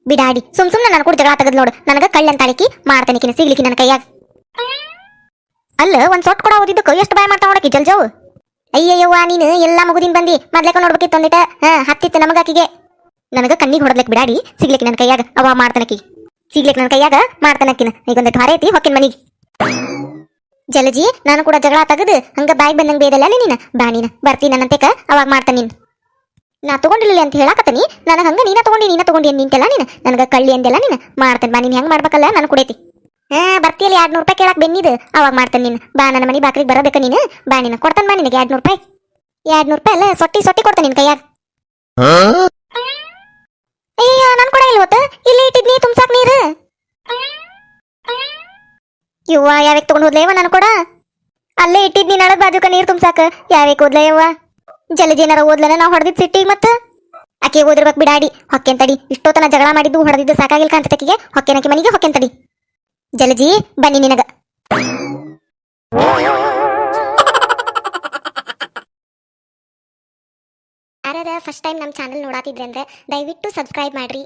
Speaker 1: ಬಿಡಾಡಿ ಸುಮ್ನೆ ನನ್ ಕೂಡ ಜಗಳ ತೆಗದ್ ನೋಡು. ನನಗ ಕಳ್ಳಂತಾಳಿಕಿ ಮಾಡ್ತಾನಿಕಿನ ಸಿಗ್ಲಿಕ್ಕಿ ನನ್ನ ಕೈಯಾಗ. ಅಲ್ಲ ಒಂದ್ ಸೊಟ್ ಕೊಡ ಓದಿದ್ದಕ್ಕೆ ಎಷ್ಟು ಬಾಯ್ ಮಾಡ್ತಾ ನೋಡಕಿ ಜಲ್ಜಾವ್. ಅಯ್ಯಯ್ಯವ್ವ ನೀನು ಎಲ್ಲಾ ಮುಗುದಿನ್ ಬಂದಿ ಮೊದ್ಲೇಕ ನೋಡ್ಬೇಕಿತ್ತು ಒಂದಿಟ. ಹತ್ತಿತ್ತು ನಮಗಾಕಿಗೆ. ನನಗ ಕಣ್ಣಿಗೆ ಹೊಡದ್ಲಕ್ ಬಿಡಾಡಿ ಸಿಗ್ಲಿಕ್ಕೆ ನನ್ನ ಕೈಯಾಗ ಅವ ಮಾಡ್ತಾನಕಿ. ಸಿಗ್ಲಿಕ್ಕೆ ನನ್ನ ಕೈಯಾಗ ಮಾಡ್ತಾನಕಿನ. ಈಗ ಒಂದಿಟ್ಟು ಹೊರ ಐತಿ ಹೊಕ್ಕಿನ ಮನಿಗೆ. ಜಲಜಿ ನಾನು ಕೂಡ ಜಗಳ ತೆಗದು ಹಂಗ ಬಾಯಿಗೆ ಬಂದಂಗ ಬೇದಲ್ಲ ನೀನ. ಬಾ ನೀನ ಬರ್ತೀನಿ ನನ್ನಂತೆಕ ಅವಾಗ ಮಾಡ್ತಾನ ನೀನ್. ನಾ ತಗೊಂಡಿಲ್ಲ ಅಂತ ಹೇಳಾಕತ್ತೀನಿ. ನನಗೆ ಹಂಗ ನೀನ ತಗೊಂಡಿ ನಿಂತೆಲ್ಲ ನೀನು. ನನಗ ಕಳ್ಳಿ ಅಂದೆಲ್ಲ ನೀನು. ಮಾಡ್ತೇನೆ ಬಾ. ನೀನ್ ಹೆಂಗ್ ಮಾಡ್ಬೇಕಲ್ಲ ನಾನು ಕುಡೈತಿ. ಬರ್ತಿಯಲ್ಲಿ 200 ರೂಪಾಯಿ ಕೇಳಕ್ ಬೆನ್ನಿದು ಅವಾಗ ಮಾಡ್ತೇನೆ ನೀನು. ಬಾ ನನ್ನ ಮನೆ ಬಾಕ್ರಿಗೆ ಬರಬೇಕ ನೀನು. ಬಾ ನೀನು ಕೊಡ್ತಾನೆ ಬಾ ನಿನಗೆ 200 ರೂಪಾಯಿ. 200 ರೂಪಾಯಿ ಅಲ್ಲ ಸೊಟ್ಟಿ ಕೊಡ್ತಾನೆ ನಿನ್ ಕೈಯಾಗ. ಅಯ್ಯ ನನ್ ಕೊಡ ಇಲ್ಲ ಹೊತ್ತ ಇಲ್ಲಿ ಇಟ್ಟಿದ್ನಿ ತುಂಬ್ಸಾಕ್ ನೀರು. ಯವ್ವ ಯಾವಾಗ ತಗೊಂಡ್ ಹೋದ್ಲೇವ ನನ್ ಕೊಡ? ಅಲ್ಲೇ ಇಟ್ಟಿದ್ನಿ ನಳದ್ ಬಾಜುಕ ನೀರ್ ತುಂಬ್ಸಾಕ. ಯಾವಾಗ ಹೋದ್ಲ ಯವ್ವ? ಜಲಜಿ ಏನಾರ ಓದ್ಲನ ನಾವು ಹೊಡೆದಿದ್ ಸಿಟ್ಟಿಗೆ ಮತ್ತ ಆಕೆ ಓದಿರ್ಬೇಕು ಬಿಡಾಡಿ. ಹೊಕ್ಕೇನ್ ತಡಿ, ಇಷ್ಟೊತ್ತನ ಜಗಳ ಮಾಡಿದ್ದು ಹೊಡೆದಿದ್ದು ಸಾಕಾಗಿಲ್ ಕಾಂತಕಿಗೆ. ಹೊಕ್ಕೇನಕಿ ಮನಿಗೆ ಹೊಕ್ಕೇನ್ ತಡಿ. ಜಲಜಿ ಬನ್ನಿ ನಿನಗ. ಯಾರ ಫಸ್ಟ್ ಟೈಮ್ ನಮ್ಮ ಚಾನಲ್ ನೋಡಾತಿದ್ರೆ ಅಂದ್ರೆ ದಯವಿಟ್ಟು ಸಬ್ಸ್ಕ್ರೈಬ್ ಮಾಡ್ರಿ.